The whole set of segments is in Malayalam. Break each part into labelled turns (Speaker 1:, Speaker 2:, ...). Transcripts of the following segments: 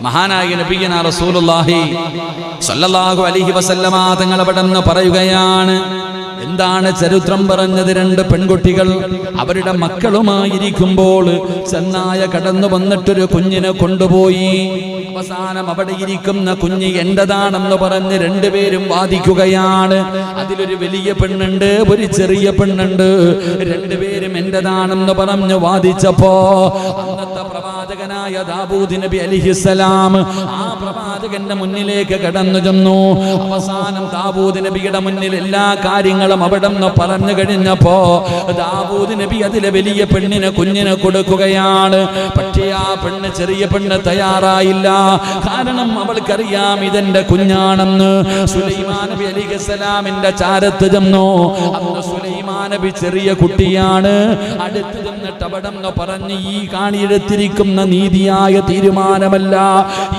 Speaker 1: മഹാനായ നബിയന റസൂലുള്ളാഹി സ്വല്ലല്ലാഹു അലൈഹി വസല്ലമ തങ്ങൾ അവിടെന്ന് പറയുകയാണ്, എന്താണ് ചരിത്രം പറഞ്ഞത്? രണ്ട് പെൺകുട്ടികൾ അവരുടെ മക്കളുമായിരിക്കുമ്പോൾ ചെന്നായ കടന്നു വന്നിട്ടൊരു കുഞ്ഞിനെ കൊണ്ടുപോയി. അവസാനം അവിടെ ഇരിക്കുന്ന കുഞ്ഞ് എന്റേതാണെന്ന് പറഞ്ഞ് രണ്ടുപേരും വാദിക്കുകയാണ്. അതിലൊരു വലിയ പെണ്ണുണ്ട്, ഒരു ചെറിയ പെണ്ണുണ്ട്. രണ്ടുപേരും എന്റേതാണെന്ന് പറഞ്ഞ് വാദിച്ചപ്പോ അന്നത്തെ പ്രവാചകനായ ദാവൂദ് നബി അലൈഹിസ്സലാം ആ പ്രവാചകന്റെ മുന്നിലേക്ക് കടന്നു ചെന്നു. അവസാനം ദാവൂദ് നബിയുടെ മുന്നിൽ എല്ലാ കാര്യങ്ങളും അവിടെ നിന്ന് പറഞ്ഞു കഴിഞ്ഞപ്പോ ദാവൂദ് നബി അതിലെ വലിയ പെണ്ണിനെ കുഞ്ഞിനെ കൊടുക്കുകയാണ്. പക്ഷേ ആ പെണ്ണ്, ചെറിയ പെണ്ണ് തയ്യാറായില്ല. കാരണം അവൾക്കറിയാം ഇതെന്റെ കുഞ്ഞാണെന്ന്. സുലൈമാൻ നബി അലൈഹിസ്സലാമിന്റെ ചാരത്ത് ചെന്നു. അന്ന് സുലൈമാൻ നബി ചെറിയ കുട്ടിയാണ്. അടുത്ത് ചെന്നിട്ട് അവിടെ നിന്ന് പറഞ്ഞ്, ഈ കാണിയെടുത്തിരിക്കുന്ന നീതിയായ തീരുമാനമല്ല,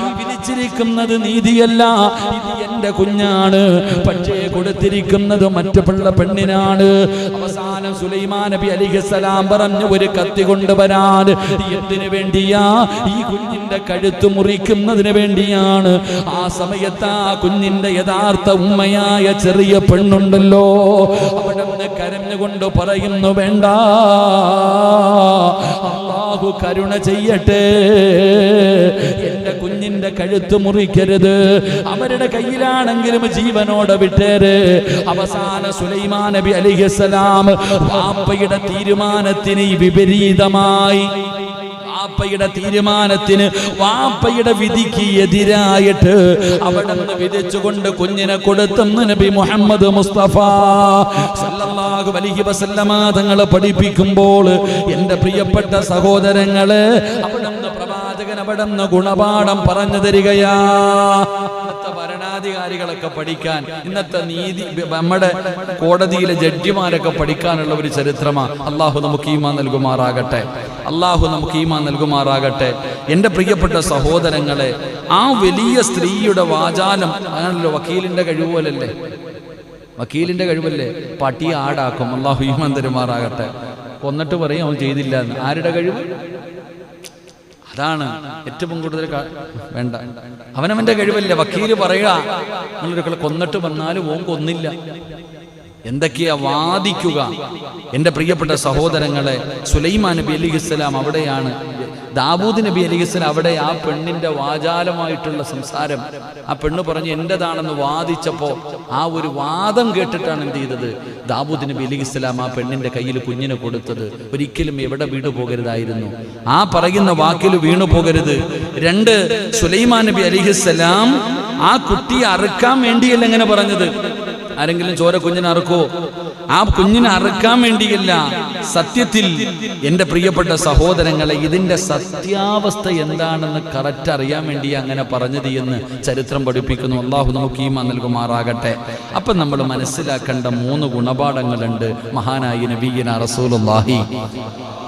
Speaker 1: ഈ വിധിച്ചിരിക്കുന്നത് നീതിയല്ല, ഇത് എന്റെ കുഞ്ഞാണ്. പക്ഷേ കൊടുത്തിരിക്കുന്നത് മറ്റു പെണ്ണിനാണ്. അവസാനം സുലൈമാൻ നബി അലൈഹിസ്സലാം പറഞ്ഞു, ഒരു കത്തി കൊണ്ടുവരാൻ. എന്തിനു വേണ്ടിയാ? ഈ കുഞ്ഞിന്റെ കഴുത്ത് മുറിക്കുന്നതിന് വേണ്ടിയാണ്. ആ സമയത്ത് ആ കുഞ്ഞിന്റെ യഥാർത്ഥ ഉമ്മയായ ചെറിയ പെണ്ണുണ്ടല്ലോ, അവിടെ നിന്ന് കരഞ്ഞുകൊണ്ട് പറയുന്നു, വേണ്ട, അല്ലാഹു കരുണ ചെയ്യട്ടെ, എന്റെ കുഞ്ഞിന്റെ കഴുത്ത് മുറിക്കരുത്, അവരുടെ കയ്യിലാണെങ്കിലും ജീവനോടെ വിട്ടേര്. അവസാന സുലൈമാൻ നബി അലൈഹിസ്സലാം വാപ്പയുടെ തീരുമാനത്തിന് വിപരീതമായി, വാപ്പയുടെ തീരുമാനത്തിന്, വാപ്പയുടെ വിധിക്ക് എതിരായിട്ട് അവിടെ നിന്ന് വിധിച്ചുകൊണ്ട് കുഞ്ഞിനെ കൊടുത്തെന്ന് നബി മുഹമ്മദ് മുസ്തഫ സല്ലല്ലാഹു അലൈഹി വസല്ലമ തങ്ങൾ പഠിപ്പിക്കുമ്പോൾ എൻ്റെ പ്രിയപ്പെട്ട സഹോദരങ്ങളെ, അവിടെ നിന്ന് പ്രവാചകൻ അവിടെ നിന്ന് ഗുണപാഠം പറഞ്ഞു തരികയാ. ഭരണാധികാരികളൊക്കെ പഠിക്കാൻ, ഇന്നത്തെ നീതി നമ്മുടെ കോടതിയിലെ ജഡ്ജിമാരൊക്കെ പഠിക്കാനുള്ള ഒരു ചരിത്രമാണ്. അള്ളാഹു നമുക്ക് ഈമാൻ നൽകുമാറാകട്ടെ, അള്ളാഹു നമുക്ക് ഈമാൻ നൽകുമാറാകട്ടെ. എൻ്റെ പ്രിയപ്പെട്ട സഹോദരങ്ങളെ, ആ വലിയ സ്ത്രീയുടെ വാചാലം അങ്ങനല്ലോ വക്കീലിന്റെ കഴിവുപോലല്ലേ, വക്കീലിന്റെ കഴിവല്ലേ, പട്ടിയെ ആടാക്കും. അള്ളാഹു ഈമാൻ തരുമാറാകട്ടെ. കൊന്നിട്ട് പറയും അവൻ ചെയ്തില്ല എന്ന്. ആരുടെ കഴിവ്? അതാണ് ഏറ്റവും കൂടുതൽ. വേണ്ട, അവനവന്റെ കഴിവല്ലേ. വക്കീല് പറയുക, നിങ്ങളൊരു കൊന്നിട്ട് വന്നാലും ഓൻ കൊന്നില്ല, എന്തൊക്കെയാ വാദിക്കുക. എൻ്റെ പ്രിയപ്പെട്ട സഹോദരങ്ങളെ, സുലൈമാൻ നബി അലൈഹിസ്സലാം അവിടെയാണ്, ദാവൂദ് നബി അലൈഹിസ്സലാം അവിടെ ആ പെണ്ണിന്റെ വാചാലമായിട്ടുള്ള സംസാരം, ആ പെണ്ണ് പറഞ്ഞ് എന്റേതാണെന്ന് വാദിച്ചപ്പോ ആ ഒരു വാദം കേട്ടിട്ടാണ് എന്ത് ചെയ്തത്? ദാവൂദ് നബി അലൈഹിസ്സലാം ആ പെണ്ണിന്റെ കയ്യിൽ കുഞ്ഞിനെ കൊടുത്തത്. ഒരിക്കലും എവിടെ വീണു പോകരുതായിരുന്നു, ആ പറയുന്ന വാക്കിൽ വീണു പോകരുത്. രണ്ട്, സുലൈമാൻ നബി അലൈഹിസ്സലാം ആ കുട്ടിയെ അറുക്കാൻ വേണ്ടിയല്ല എങ്ങനെ പറഞ്ഞത്. ആരെങ്കിലും ചോര കുഞ്ഞിനെ അറുക്കോ? ആ കുഞ്ഞിനെ അറുക്കാൻ വേണ്ടിയല്ല. സത്യത്തിൽ എൻ്റെ പ്രിയപ്പെട്ട സഹോദരങ്ങളെ, ഇതിന്റെ സത്യാവസ്ഥ എന്താണെന്ന് കറക്റ്റ് അറിയാൻ വേണ്ടി അങ്ങനെ പറഞ്ഞത് എന്ന് ചരിത്രം പഠിപ്പിക്കുന്നു. അള്ളാഹു നമുക്ക് ഈമാൻ നൽകുമാറാകട്ടെ. അപ്പം നമ്മൾ മനസ്സിലാക്കേണ്ട 3 ഗുണപാഠങ്ങളുണ്ട്. മഹാനായ നബിയ്യന റസൂലുള്ളാഹി,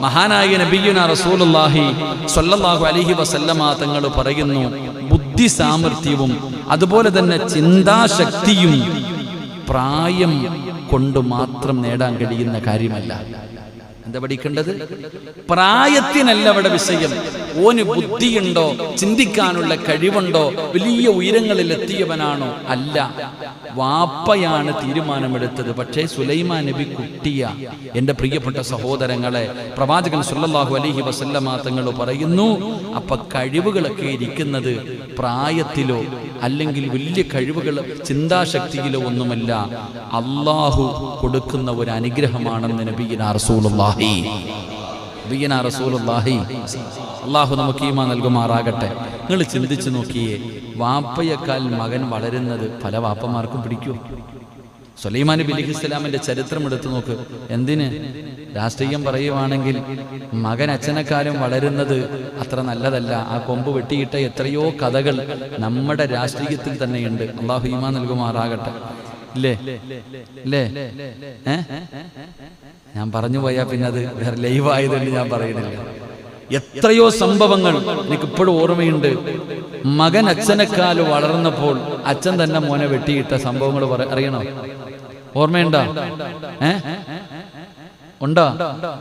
Speaker 1: മഹാനായ നബിയ്യന റസൂലുള്ളാഹി സ്വല്ലല്ലാഹു അലൈഹി വസല്ലമ തങ്ങൾ പറയുന്നു, ബുദ്ധി സാമർഥ്യവും അതുപോലെ തന്നെ ചിന്താശക്തിയും പ്രായം കൊണ്ട് മാത്രം നേടാൻ കഴിയുന്ന കാര്യമല്ല. എന്താ പഠിക്കേണ്ടത്? പ്രായത്തിനല്ല അവിടെ വിഷയം. ഓന് ബുദ്ധിയുണ്ടോ, ചിന്തിക്കാനുള്ള കഴിവുണ്ടോ, വലിയ ഉയരങ്ങളിൽ എത്തിയവനാണോ? അല്ല, വാപ്പയാണ് തീരുമാനമെടുത്തത്. പക്ഷേ സുലൈമാൻ നബി കുട്ടിയ. എൻ്റെ പ്രിയപ്പെട്ട സഹോദരങ്ങളെ, പ്രവാചകൻ സല്ലല്ലാഹു അലൈഹി വസല്ലമ തങ്ങൾ പറയുന്നു, അപ്പൊ കഴിവുകളൊക്കെ ഇരിക്കുന്നത് പ്രായത്തിലോ അല്ലെങ്കിൽ വലിയ കഴിവുകൾ ചിന്താശക്തിയിലോ ഒന്നുമല്ല, അള്ളാഹു കൊടുക്കുന്ന ഒരു അനുഗ്രഹമാണെന്ന് നബിയ്യനാ റസൂലുള്ളാഹി, നബിയ്യനാ റസൂലുള്ളാഹി. അള്ളാഹു നമുക്ക് ഈമാൻ നൽകുമാറാകട്ടെ. നിങ്ങൾ ചിന്തിച്ചു നോക്കിയേ, വാപ്പയേക്കാൾ മകൻ വളരുന്നത് പല വാപ്പമാർക്കും പിടിക്കൂ. സുലൈമാൻ നബി അലൈഹിസ്സലാമിന്റെ ചരിത്രം എടുത്തു നോക്ക്. എന്തിന്? രാഷ്ട്രീയം പറയുവാണെങ്കിൽ മകൻ അച്ഛനെക്കാളും വളരുന്നത് അത്ര നല്ലതല്ല. ആ കൊമ്പ് വെട്ടിയിട്ട എത്രയോ കഥകൾ നമ്മുടെ രാഷ്ട്രീയത്തിൽ തന്നെയുണ്ട്. അള്ളാഹു ഈമാൻ നൽകുമാറാകട്ടെ. ഇല്ലേ ഇല്ലേ? ഞാൻ പറഞ്ഞു പോയാൽ പിന്നെ അത് വേറെ ലൈവ് ആയതുകൊണ്ട് ഞാൻ പറയുന്നില്ല. എത്രയോ സംഭവങ്ങൾ എനിക്കിപ്പോഴും ഓർമ്മയുണ്ട്. മകൻ അച്ഛനെക്കാൾ വളർന്നപ്പോൾ അച്ഛൻ തന്നെ മോനെ വെട്ടിയിട്ട സംഭവങ്ങൾ അറിയണോ? ഓർമ്മയുണ്ടോ? ഉണ്ടോ?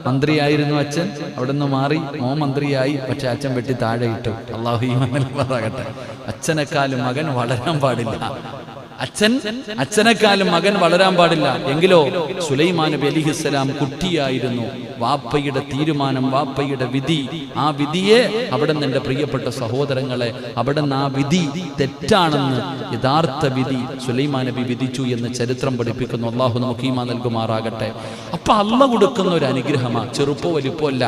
Speaker 1: മന്ത്രിയായിരുന്നു അച്ഛൻ, അവിടെ നിന്ന് മാറി മോൻ മന്ത്രിയായി, പക്ഷെ അച്ഛൻ വെട്ടി താഴെ ഇട്ടു. അല്ലാഹു ഈമാൻ നൽകുമാറാകട്ടെ. അച്ഛനെക്കാളും മകൻ വളരാൻ പാടില്ല. അച്ഛനെക്കാളും മകൻ വളരാൻ പാടില്ല. എങ്കിലോ സുലൈമാൻ നബി അലൈഹിസ്സലാം കുട്ടിയായിരുന്നു. വാപ്പയുടെ തീരുമാനം, വാപ്പയുടെ വിധി, ആ വിധിയെ അവിടെ നിന്ന് എൻ്റെ പ്രിയപ്പെട്ട സഹോദരങ്ങളെ, അവിടെ നിന്ന് ആ വിധി തെറ്റാണെന്ന്, യഥാർത്ഥ വിധി സുലൈമാൻ നബി വിധിച്ചു എന്ന് ചരിത്രം പഠിപ്പിക്കുന്നു. അല്ലാഹു നമുക്ക് ഈമാൻ നൽകുമാറാകട്ടെ. അപ്പൊ അള്ളാഹ് കൊടുക്കുന്ന ഒരു അനുഗ്രഹമാണ്, ചെറുപ്പോ വലിപ്പമല്ല.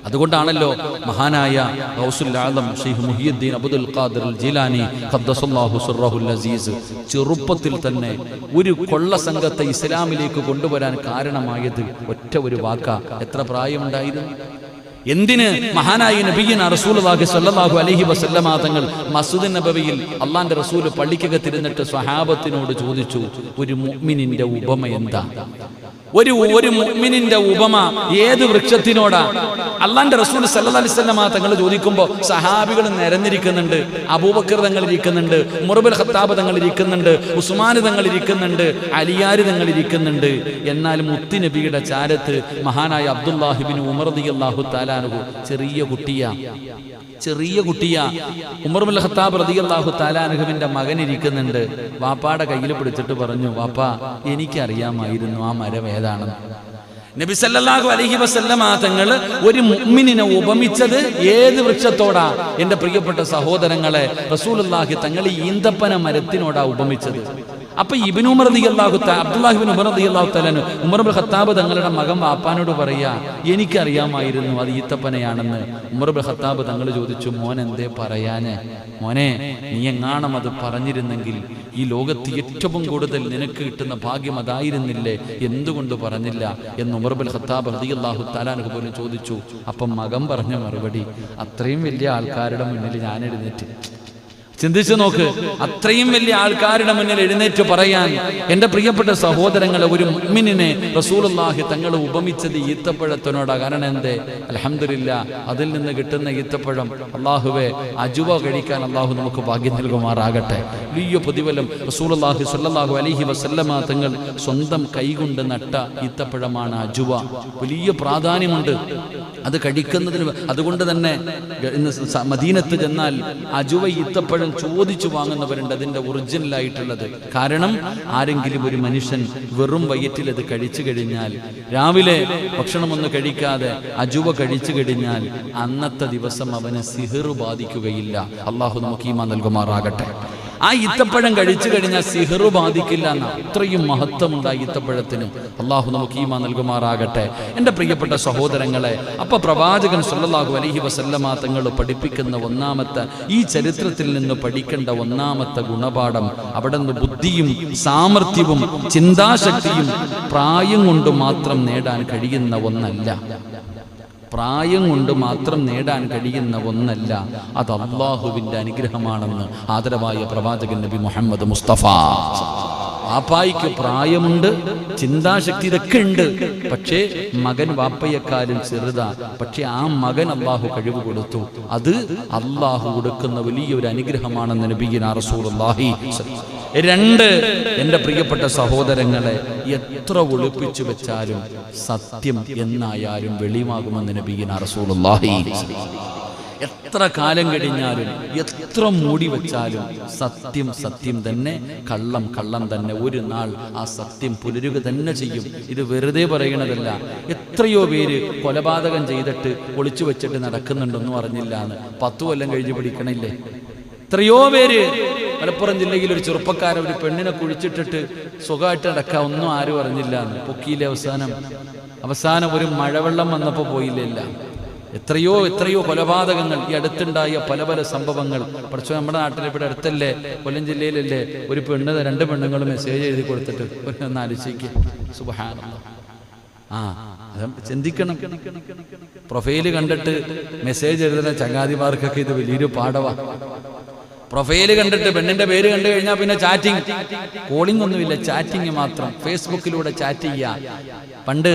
Speaker 1: അതുകൊണ്ടാണല്ലോ മഹാനായ ഗൗസുൽ ആദം ശൈഖ് മുഹിയുദ്ദീൻ അബ്ദുൽ ഖാദിർ അൽ ജീലാനി ഖദ്ദസല്ലാഹു സിർറഹുൽ അസീസ് ചെറുപ്പത്തിൽ തന്നെ ഒരു കൊള്ള സംഘത്തെ ഇസ്ലാമിലേക്ക് കൊണ്ടുവരാൻ കാരണമായത് ഒറ്റ ഒരു വാക്കാ. എത്ര പ്രായമുണ്ടായിരുന്നു? എന്തിന് മഹാനായ നബിയ്യന റസൂലുള്ളാഹി സ്വല്ലല്ലാഹു അലൈഹി വസല്ലമ തങ്ങൾ മസ്ജിദ് നബവിയിൽ അള്ളാന്റെ റസൂൽ പള്ളിക്കകത്തിരുന്നിട്ട് സ്വഹാബത്തിനോട് ചോദിച്ചു, ഒരു മുഅ്മിനിന്റെ ഉപമ എന്താ? ഒരു മുഅ്മിനിന്റെ ഉപമ ഏത് വൃക്ഷത്തിനോടാ? അള്ളാന്റെ റസൂൽ സല്ലല്ലാഹു അലൈഹി വസല്ലമ തങ്ങൾ ചോദിക്കുമ്പോൾ സഹാബികൾ നിരന്നിരിക്കുന്നുണ്ട്. അബൂബക്കർ തങ്ങൾ ഇരിക്കുന്നുണ്ട്, ഉമർ ഇബ്നുൽ ഖത്താബ് തങ്ങൾ ഇരിക്കുന്നുണ്ട്, ഉസ്മാൻ തങ്ങൾ ഇരിക്കുന്നുണ്ട്, അലിയാർ തങ്ങൾ ഇരിക്കുന്നുണ്ട്. എന്നാൽ മുത്ത് നബിയുടെ ചാരത്ത് മഹാനായ അബ്ദുല്ലാഹി ഇബ്നു ഉമർ റളിയല്ലാഹു തആല അൻഹു ചെറിയ കുട്ടിയാ ഉമർ ഇബ്നുൽ ഖത്താബ് റളിയല്ലാഹു തആല അൻഹുവിന്റെ മകൻ ഇരിക്കുന്നുണ്ട്. വാപ്പാടെ കയ്യിൽ പിടിച്ചിട്ട് പറഞ്ഞു, വാപ്പാ എനിക്കറിയാമായിരുന്നു ആ മരം ഏതാണെന്ന്. നബി സല്ലല്ലാഹു അലൈഹി വസല്ലമ തങ്ങൾ ഒരു മുഅ്മിനിനെ ഉപമിച്ചത് ഏത് വൃക്ഷത്തോടാ? എൻ്റെ പ്രിയപ്പെട്ട സഹോദരങ്ങളെ, റസൂലുള്ളാഹി തങ്ങൾ ഈന്തപ്പന മരത്തിനോടാ ഉപമിച്ചത്. അപ്പൊ ഇബ്നു ഉമർ റളിയല്ലാഹു തആല അബ്ദുല്ലാഹി ഇബ്നു ഉമർ റളിയല്ലാഹു തആല ഉമർ ഇബ്നുൽ ഖത്താബ് തങ്ങളുടെ മകൻ വാപ്പാനോട് പറയാ, എനിക്കറിയാമായിരുന്നു അത് ഈത്തപ്പനയാണെന്ന്. ഉമർ ഇബ്നുൽ ഖത്താബ് തങ്ങൾ ചോദിച്ചു, മോൻ എന്തേ പറയാന്? മോനെ, നീ എങ്ങാണം അത് പറഞ്ഞിരുന്നെങ്കിൽ ഈ ലോകത്ത് ഏറ്റവും കൂടുതൽ നിനക്ക് കിട്ടുന്ന ഭാഗ്യം അതായിരുന്നില്ലേ, എന്തുകൊണ്ട് പറഞ്ഞില്ല എന്ന് ഉമർ ഇബ്നുൽ ഖത്താബ് റളിയല്ലാഹു തആല അൻഹു പോലും ചോദിച്ചു. അപ്പം മകൻ പറഞ്ഞ മറുപടി, അത്രയും വലിയ ആൾക്കാരുടെ മുന്നിൽ ഞാൻ എഴുന്നേറ്റ്. ചിന്തിച്ചു നോക്ക്, അത്രയും വലിയ ആൾക്കാരുടെ മുന്നിൽ എഴുന്നേറ്റ് പറയാൻ. എൻ്റെ പ്രിയപ്പെട്ട സഹോദരങ്ങളെ, ഒരു മുഅ്മിനിനെ റസൂലുള്ളാഹി തങ്ങൾ ഉപമിച്ചത് ഈത്തപ്പഴത്തിനോടാ. കാരണം എന്തേ? അൽഹംദുലില്ലാ, അതിൽ നിന്ന് കിട്ടുന്ന ഈത്തപ്പഴം അല്ലാഹുവേ അജുവ കഴിക്കാൻ അല്ലാഹു നമുക്ക് ഭാഗ്യം നൽകുമാറാകട്ടെ. വലിയ പ്രതിഫലം റസൂലുള്ളാഹി സ്വല്ലല്ലാഹു അലൈഹി വസല്ലമ തങ്ങൾ സ്വന്തം കൈകൊണ്ട് നട്ട ഈത്തപ്പഴമാണ് അജുവ. വലിയ പ്രാധാന്യമുണ്ട് അത് കഴിക്കുന്നതിന്. അതുകൊണ്ട് തന്നെ ഇന്ന് മദീനത്ത് ചെന്നാൽ അജുവ ഈത്തപ്പഴം ചോദിച്ചു വാങ്ങുന്നവരുണ്ട്, അതിന്റെ ഒറിജിനലായിട്ടുള്ളത്. കാരണം ആരെങ്കിലും ഒരു മനുഷ്യൻ വെറും വയറ്റിൽ അത് കഴിച്ചു കഴിഞ്ഞാൽ, രാവിലെ ഭക്ഷണമൊന്നും കഴിക്കാതെ അജുവ കഴിച്ചു കഴിഞ്ഞാൽ അന്നത്തെ ദിവസം അവന് സിഹിർ ബാധിക്കുകയില്ല. അള്ളാഹു നമുക്ക് ഈമാൻ നൽകുമാറാകട്ടെ. ആ ഈത്തപ്പഴം കഴിച്ചു കഴിഞ്ഞാൽ സിഹിർ ബാധിക്കില്ല എന്ന അത്രയും മഹത്വമുണ്ട് ആ ഈത്തപ്പഴത്തിന്. അള്ളാഹു നമുക്ക് ഈമാൻ നൽകുമാറാകട്ടെ. എൻ്റെ പ്രിയപ്പെട്ട സഹോദരങ്ങളെ, അപ്പൊ പ്രവാചകൻ സല്ലല്ലാഹു അലൈഹി വസല്ലമ തങ്ങൾ പഠിപ്പിക്കുന്ന ഒന്നാമത്തെ, ഈ ചരിത്രത്തിൽ നിന്ന് പഠിക്കേണ്ട ഒന്നാമത്തെ ഗുണപാഠം, അവിടെ നിന്ന് ബുദ്ധിയും സാമർഥ്യവും ചിന്താശക്തിയും പ്രായം കൊണ്ട് മാത്രം നേടാൻ കഴിയുന്ന ഒന്നല്ല. പ്രായം കൊണ്ട് മാത്രം നേടാൻ കഴിയുന്ന ഒന്നല്ല, അത് അള്ളാഹുവിൻ്റെ അനുഗ്രഹമാണെന്ന് ആദരവായ പ്രവാചകൻ നബി മുഹമ്മദ് മുസ്തഫ. വാപ്പായിക്ക് പ്രായമുണ്ട്, ചിന്താശക്തി ഇതൊക്കെ ഉണ്ട്, പക്ഷേ മകൻ വാപ്പയെക്കാളും ചെറുതാ. പക്ഷെ ആ മകൻ അള്ളാഹു കഴിവ് കൊടുത്തു. അത് അള്ളാഹു കൊടുക്കുന്ന വലിയൊരു അനുഗ്രഹമാണെന്ന് നബിയുനാ റസൂലുള്ളാഹി. രണ്ട്, എൻ്റെ പ്രിയപ്പെട്ട സഹോദരങ്ങളെ, എത്ര ഒളിപ്പിച്ചു വെച്ചാലും സത്യം എന്നായാലും വെളിവാകുമെന്ന് നബിയുനാ റസൂലുള്ളാഹി. എത്ര കാലം കഴിഞ്ഞാലും എത്ര മൂടി വെച്ചാലും സത്യം സത്യം തന്നെ, കള്ളം കള്ളം തന്നെ. ഒരു നാൾ ആ സത്യം പുലരുക തന്നെ ചെയ്യും. ഇത് വെറുതെ പറയണതല്ല. എത്രയോ പേര് കൊലപാതകം ചെയ്തിട്ട് ഒളിച്ചു വെച്ചിട്ട് നടക്കുന്നുണ്ടെന്നും അറിഞ്ഞില്ല എന്ന് 10 കൊല്ലം കഴിഞ്ഞ് പിടിക്കണില്ലേ? എത്രയോ പേര്. മലപ്പുറം ജില്ലയിൽ ഒരു ചെറുപ്പക്കാരൻ ഒരു പെണ്ണിനെ കുഴിച്ചിട്ടിട്ട് സുഖമായിട്ട് നടക്കാം, ഒന്നും ആരും അറിഞ്ഞില്ല എന്ന് പൊക്കിയിലെ. അവസാനം ഒരു മഴവെള്ളം വന്നപ്പോൾ പോയില്ല. എത്രയോ കൊലപാതകങ്ങൾ, ഈ അടുത്തുണ്ടായ പല പല സംഭവങ്ങൾ. പക്ഷേ നമ്മുടെ നാട്ടിൽ ഇവിടെ അടുത്തല്ലേ, കൊല്ലം ജില്ലയിലല്ലേ, ഒരു പെണ്ണ് 2 പെണ്ണുങ്ങളും മെസ്സേജ് എഴുതി കൊടുത്തിട്ട് ഒന്ന് ആലോചിക്കുക. സുബ്ഹാനല്ലാഹ്. ചിന്തിക്കണം. പ്രൊഫൈല് കണ്ടിട്ട് മെസ്സേജ് എഴുതുന്ന ചങ്ങാതിമാർക്കൊക്കെ ഇത് വലിയൊരു പാഠമാണ്. പ്രൊഫൈല് കണ്ടിട്ട് പെണ്ണിന്റെ പേര് കണ്ടു കഴിഞ്ഞാൽ പിന്നെ ചാറ്റിംഗ്, കോളിംഗ് ഒന്നുമില്ല, ചാറ്റിംഗ് മാത്രം. ഫേസ്ബുക്കിലൂടെ ചാറ്റ് ചെയ്യുക. പണ്ട്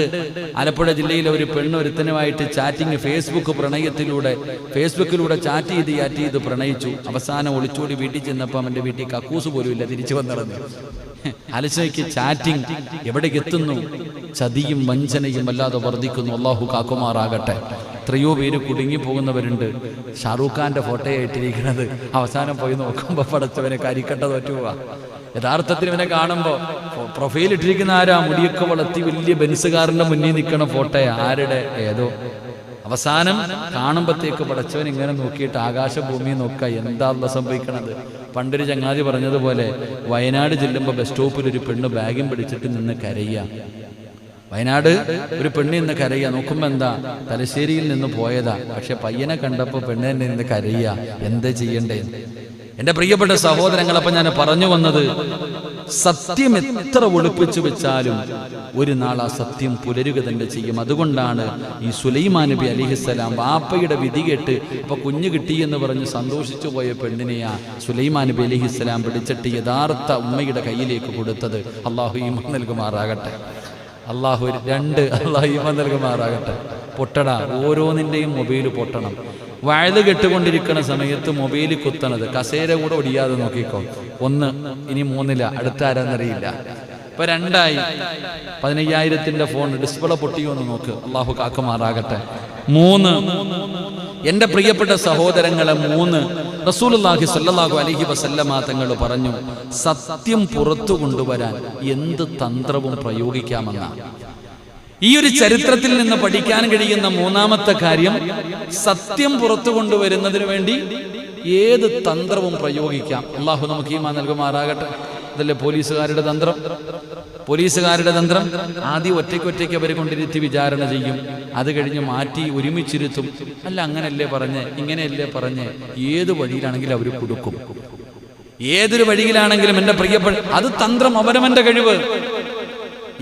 Speaker 1: ആലപ്പുഴ ജില്ലയിലെ ഒരു പെണ്ണ് ഒരുത്തനുമായിട്ട് ചാറ്റിംഗ്, ഫേസ്ബുക്കിലൂടെ ചാറ്റ് ചെയ്ത് പ്രണയിച്ചു. അവസാനം ഒളിച്ചോടി വീട്ടിൽ ചെന്നപ്പോൾ അവന്റെ വീട്ടിൽ കക്കൂസ് പോലും ഇല്ല, തിരിച്ചു വന്നിറങ്ങി. ആലോചിക്ക്, ചാറ്റിംഗ് എവിടേക്ക് എത്തുന്നു. ചതിയും വഞ്ചനയും വല്ലാതെ വർദ്ധിക്കുന്നു. അള്ളാഹു കാക്കുമാറാകട്ടെ. എത്രയോ പേര് കുടുങ്ങിപ്പോകുന്നവരുണ്ട്. ഷാറൂഖ് ഖാന്റെ ഫോട്ടോയായിട്ടിരിക്കുന്നത്, അവസാനം പോയി നോക്കുമ്പോൾ പടച്ചവനെ കരിക്കട്ട തോറ്റുപോവാ. യഥാർത്ഥത്തിൽ ഇവനെ കാണുമ്പോൾ പ്രൊഫൈൽ ഇട്ടിരിക്കുന്ന ആരാ? മുടിയൊക്കെ വളർത്തി വലിയ ബെൻസുകാരന്റെ മുന്നിൽ നിൽക്കണ ഫോട്ടോയാ. ആരുടെ? ഏതോ. അവസാനം കാണുമ്പോഴത്തേക്ക് പടച്ചവൻ ഇങ്ങനെ നോക്കിയിട്ട് ആകാശഭൂമി നോക്കുക, എന്താ സംഭവിക്കണത്? പണ്ടൊരു ചങ്ങാതി പറഞ്ഞതുപോലെ വയനാട് ചെല്ലുമ്പോൾ ബസ് സ്റ്റോപ്പിൽ ഒരു പെണ്ണ് ബാഗും പിടിച്ചിട്ട് നിന്ന് കരയുക. വയനാട് ഒരു പെണ്ണ് നിന്ന് കരയുക. നോക്കുമ്പോൾ എന്താ? തലശ്ശേരിയിൽ നിന്ന് പോയതാ, പക്ഷെ പയ്യനെ കണ്ടപ്പോൾ പെണ്ണ് തന്നെ നിന്ന് കരയുക. എന്താ ചെയ്യണ്ടേ? എൻ്റെ പ്രിയപ്പെട്ട സഹോദരങ്ങൾ, ഞാൻ പറഞ്ഞു വന്നത്, സത്യം എത്ര ഒളിപ്പിച്ചു വെച്ചാലും ഒരു നാൾ ആ സത്യം പുലരുക തന്നെ ചെയ്യും. അതുകൊണ്ടാണ് ഈ സുലൈമാൻ നബി അലിഹിസ്സലാം വാപ്പയുടെ വിധി കേട്ട് അപ്പൊ കുഞ്ഞു കിട്ടി എന്ന് പറഞ്ഞ് സന്തോഷിച്ചു പോയ പെണ്ണിനെയാ സുലൈമാൻ നബി അലിഹിസ്സലാം പിടിച്ചിട്ട് യഥാർത്ഥ ഉമ്മയുടെ കയ്യിലേക്ക് കൊടുത്തത്. അള്ളാഹു ഈമാൻ നൽകുമാറാകട്ടെ. അള്ളാഹു ഈമാൻ നൽകുമാറാകട്ടെ. പൊട്ടടാ, ഓരോന്നിൻ്റെയും മൊബൈൽ പൊട്ടണം. വയത് കെട്ടുകൊണ്ടിരിക്കുന്ന സമയത്ത് മൊബൈൽ കുത്തണത്, കസേര കൂടെ ഒടിയാതെ നോക്കിക്കോ. 1, ഇനി 3, അടുത്ത ആരാന്നറിയില്ല. ഇപ്പൊ 2 15,000 ഫോൺ ഡിസ്പ്ലേ പൊട്ടിയോ എന്ന് നോക്ക്. അള്ളാഹു കാക്കുമാറാകട്ടെ. 3, എന്റെ പ്രിയപ്പെട്ട സഹോദരങ്ങളെ, 3 റസൂലുള്ളാഹി സ്വല്ലല്ലാഹു അലൈഹി വസല്ലമ തങ്ങൾ പറഞ്ഞു, സത്യം പുറത്തു കൊണ്ടുവരാൻ എന്ത് തന്ത്രവും പ്രയോഗിക്കാമെന്നാണ്. ഈ ഒരു ചരിത്രത്തിൽ നിന്ന് പഠിക്കാൻ കഴിയുന്ന 3ാമത്തെ കാര്യം, സത്യം പുറത്തു കൊണ്ടുവരുന്നതിന് വേണ്ടി ഏത് തന്ത്രവും പ്രയോഗിക്കാം. അള്ളാഹു നമുക്ക് ഈമാൻ നൽകുമാറാകട്ടെ. ഇതല്ലേ പോലീസുകാരുടെ തന്ത്രം? ആദ്യം ഒറ്റയ്ക്ക് അവരെ കൊണ്ടിരുത്തി വിചാരണ ചെയ്യും. അത് കഴിഞ്ഞ് മാറ്റി ഒരുമിച്ചിരുത്തും. അല്ല, അങ്ങനെയല്ലേ പറഞ്ഞ്, ഇങ്ങനെയല്ലേ പറഞ്ഞ്, ഏത് വഴിയിലാണെങ്കിലും അവർ കൊടുക്കും. ഏതൊരു വഴിയിലാണെങ്കിലും എൻ്റെ പ്രിയപ്പെട്ട, അത് തന്ത്രം, അവനവന്റെ കഴിവ്.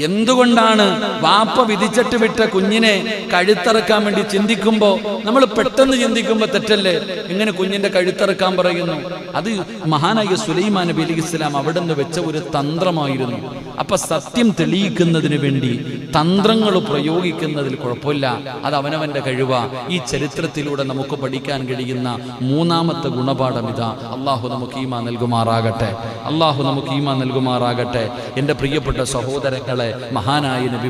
Speaker 1: എന്തുകൊണ്ടാണ് വാപ്പ വിധിച്ചിട്ട് വിട്ട കുഞ്ഞിനെ കഴുത്തറക്കാൻ വേണ്ടി ചിന്തിക്കുമ്പോൾ നമ്മൾ പെട്ടെന്ന് ചിന്തിക്കുമ്പോൾ തെറ്റല്ലേ? എങ്ങനെ കുഞ്ഞിന്റെ കഴുത്തറക്കാൻ പറയുന്നു? അത് മഹാനായ സുലൈമാൻ നബി അലൈഹിസ്സലാം അവിടെ നിന്ന് വെച്ച ഒരു തന്ത്രമായിരുന്നു. അപ്പൊ സത്യം തെളിയിക്കുന്നതിന് വേണ്ടി തന്ത്രങ്ങൾ പ്രയോഗിക്കുന്നതിൽ കുഴപ്പമില്ല, അത് അവനവന്റെ കഴിവാ. ഈ ചരിത്രത്തിലൂടെ നമുക്ക് പഠിക്കാൻ കഴിയുന്ന 3ാമത്തെ ഗുണപാഠം ഇതാ. അള്ളാഹു നമുക്ക് ഈമാൻ നൽകുമാറാകട്ടെ. എൻ്റെ പ്രിയപ്പെട്ട സഹോദരങ്ങളെ, മഹാനായ നബി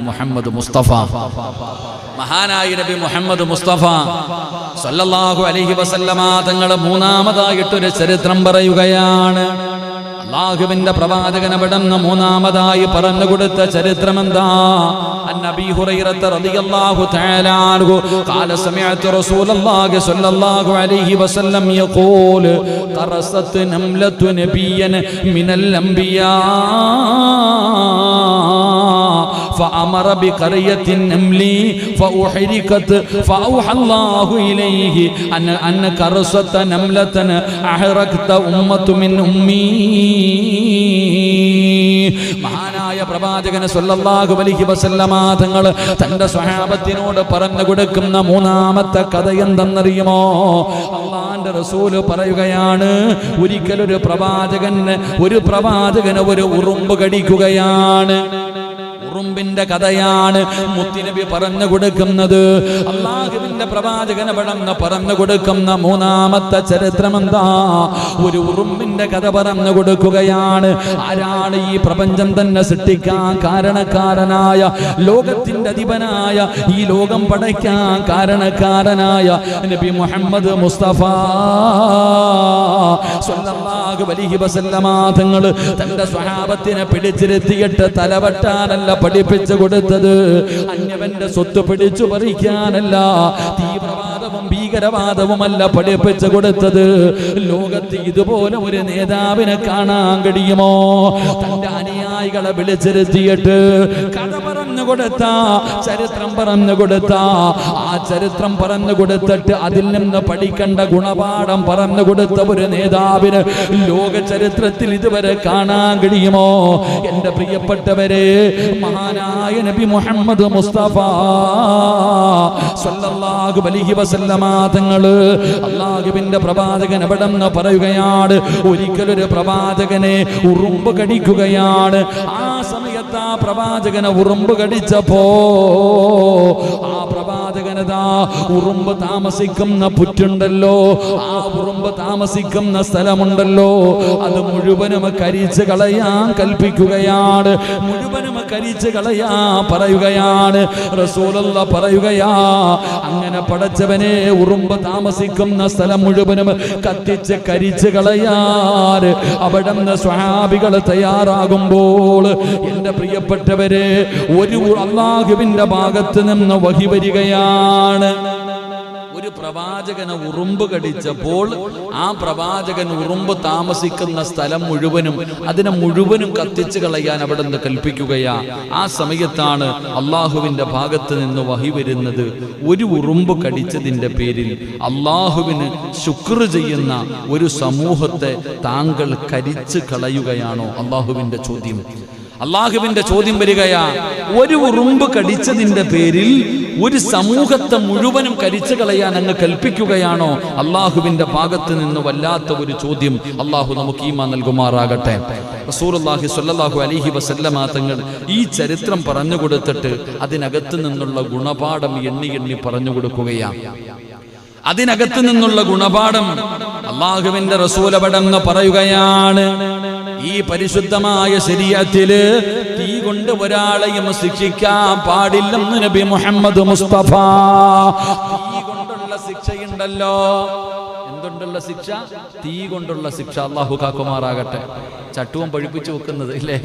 Speaker 1: മുഹമ്മദ് മുസ്തഫ സല്ലല്ലാഹു അലൈഹി വസല്ലമ തങ്ങൾ 3ാമതായിട്ടൊരു ചരിത്രം പറയുകയാണ്. അല്ലാഹുവിന്റെ പ്രവാചകൻ അവിടുന്ന് 3ാമതായി പറഞ്ഞു കൊടുത്ത ചരിത്രം എന്താ? അന്നബി ഹുറൈറ റളിയല്ലാഹു തആല അൻഹു ഖാല സമിഅതു റസൂലല്ലാഹി സ്വല്ലല്ലാഹു അലൈഹി വസല്ലം യഖൂൽ ഖറസത് നംലതു നബിയ്യൻ മിനൽ അംബിയാ فأمر بقرية النمل فأحرقت فأوحى الله إليه أن كرست نملة أحرقت أمة من أمي. മഹാനായ പ്രവാചകൻ സല്ലല്ലാഹു അലൈഹി വസല്ലമ തങ്ങൾ തന്റെ സ്വഹാബത്തിനോട് പറഞ്ഞു കൊടുക്കുന്ന 3ാമത്തെ കഥ എന്തെന്നറിയുമോ? അല്ലാഹുവിന്റെ റസൂൽ പറയുകയാണ്, ഒരിക്കലൊരു പ്രവാചകന് ഒരു ഉറുമ്പ് കടിക്കുകയാണ്. ഉറുമ്പിന്റെ കഥയാണ് മുത്തുനബി പറഞ്ഞു കൊടുക്കുന്നത്. അല്ലാഹുവിന്റെ പ്രവാചകൻ അവിടുന്ന് പറഞ്ഞു കൊടുക്കുന്ന 3ാമത്തെ ചരിത്രം എന്താ? ഒരു ഉറുമ്പിന്റെ കഥ പറഞ്ഞു കൊടുക്കുകയാണ്. ആരാണ് ഈ പ്രപഞ്ചം തന്നെ സൃഷ്ടിക്കാൻ കാരണക്കാരനായ, ലോകത്തിന്റെ അധിപനായ, ഈ ലോകം പടയ്ക്കാൻ കാരണക്കാരനായ നബി മുഹമ്മദ് മുസ്തഫ സ്വല്ലല്ലാഹു അലൈഹി വസല്ലമ തങ്ങൾ തന്റെ സ്വഹാബത്തിനെ പിടിച്ചിരുത്തിയിട്ട് തലവട്ടാനല്ല പഠിപ്പിച്ചു കൊടുത്തത്, അന്യവന്റെ സ്വത്ത് പിടിച്ചു പറിക്കാനല്ല, തീവ്രവാദവും ഭീകരവാദവുമല്ല പഠിപ്പിച്ചു കൊടുത്തത്. ലോകത്ത് ഇതുപോലെ ഒരു നേതാവിനെ കാണാൻ കഴിയുമോ? തന്റെ അനുയായികളെ വിളിച്ചിരുത്തിയിട്ട് കഥ പറഞ്ഞു കൊടുത്ത, ചരിത്രം പറഞ്ഞു കൊടുത്ത, ആ ചരിത്രം പറഞ്ഞു കൊടുത്തിട്ട് അതിൽ നിന്ന് പഠിക്കേണ്ട ഗുണപാഠം പറഞ്ഞു കൊടുത്ത ഒരു നേതാവിന് ലോക ചരിത്രത്തിൽ ഇതുവരെ കാണാൻ കഴിയുമോ? എന്റെ പ്രിയപ്പെട്ടവരെ, മഹാനായ നബി മുഹമ്മദ് മുസ്തഫ സല്ലല്ലാഹു അലൈഹി വസല്ലമ തങ്ങൾ, അല്ലാഹുവിന്റെ പ്രവാചകൻ അവിടുന്ന് പറയുകയാണ്, ഒരിക്കലൊരു പ്രവാചകനെ ഉറുമ്പ് കടിക്കുകയാണ്. ആ സമയത്ത് ആ പ്രവാചകനെ ഉറുമ്പ് കടിച്ചപ്പോ ആ പ്രവാചകൻ പ്രവാചകനതാ ഉറുമ്പ് താമസിക്കുന്ന പുറ്റുണ്ടല്ലോ, ആ ഉറുമ്പ് താമസിക്കുന്ന സ്ഥലമുണ്ടല്ലോ, അത് മുഴുവനും കരിച്ച് കളയാൻ കൽപ്പിക്കുകയാണ്, മുഴുവനും കരിച്ച് കളയാൻ പറയുകയാണ്. റസൂലുള്ളാഹി പറയുകയാ, അങ്ങനെ പടച്ചവനെ ഉറുമ്പ് താമസിക്കുന്ന സ്ഥലം മുഴുവനും കത്തിച്ച് കരിച്ച് കളയാൻ അവിടുന്ന് സ്വഹാബികൾ തയ്യാറാകുമ്പോൾ എൻ്റെ പ്രിയപ്പെട്ടവരെ ഒരു അല്ലാഹുവിൻ്റെ ഭാഗത്ത് നിന്ന് വഹി വരികയാണ്. ഒരു പ്രവാചകനെ ഉറുമ്പ് കടിച്ചപ്പോൾ ആ പ്രവാചകൻ ഉറുമ്പ് താമസിക്കുന്ന സ്ഥലം മുഴുവനും അതിനെ മുഴുവനും കത്തിച്ചു കളയാൻ അവിടുന്ന് കൽപ്പിക്കുകയാ. ആ സമയത്താണ് അള്ളാഹുവിന്റെ ഭാഗത്ത് നിന്ന് വഹി വരുന്നത്, ഒരു ഉറുമ്പ് കടിച്ചതിന്റെ പേരിൽ അള്ളാഹുവിന് ശുക്ർ ചെയ്യുന്ന ഒരു സമൂഹത്തെ താങ്കൾ കരിച്ചു കളയുകയാണോ? അള്ളാഹുവിന്റെ ചോദ്യം, അള്ളാഹുവിന്റെ ചോദ്യം വരികയാ. ഒരു ഉറുമ്പ് കടിച്ചതിന്റെ പേരിൽ ഒരു സമൂഹത്തെ മുഴുവനും കരിച്ചു കളയാൻ അങ്ങ് കൽപ്പിക്കുകയാണോ? അള്ളാഹുവിന്റെ ഭാഗത്ത് നിന്ന് വല്ലാത്ത ഒരു ചോദ്യം. അള്ളാഹു നമുക്ക് ഈമാൻ നൽകുമാറാകട്ടെ. റസൂലുള്ളാഹി സ്വല്ലല്ലാഹു അലൈഹി വസല്ലമ തങ്ങൾ ഈ ചരിത്രം പറഞ്ഞു കൊടുത്തിട്ട് അതിനകത്ത് നിന്നുള്ള ഗുണപാഠം എണ്ണി എണ്ണി പറഞ്ഞു കൊടുക്കുകയാണ്. അതിനകത്ത് നിന്നുള്ള ഗുണപാഠം അള്ളാഹുവിന്റെ റസൂൽ അവിടങ്ങ് പറയുകയാണ്. ഈ പരിശുദ്ധമായ ശരീഅത്തില് തീ കൊണ്ട് ഒരാളെയും ശിക്ഷിക്കാൻ പാടില്ലെന്ന് നബി മുഹമ്മദ് മുസ്തഫ. തീ കൊണ്ടുള്ള ശിക്ഷയുണ്ടല്ലോ, എന്തുകൊണ്ടുള്ള ശിക്ഷ? തീ കൊണ്ടുള്ള ശിക്ഷ. അല്ലാഹു കാക്കുമാറാകട്ടെ. ചട്ടുവം പഴിപ്പിച്ചു വെക്കുന്നത് ഇല്ലേ,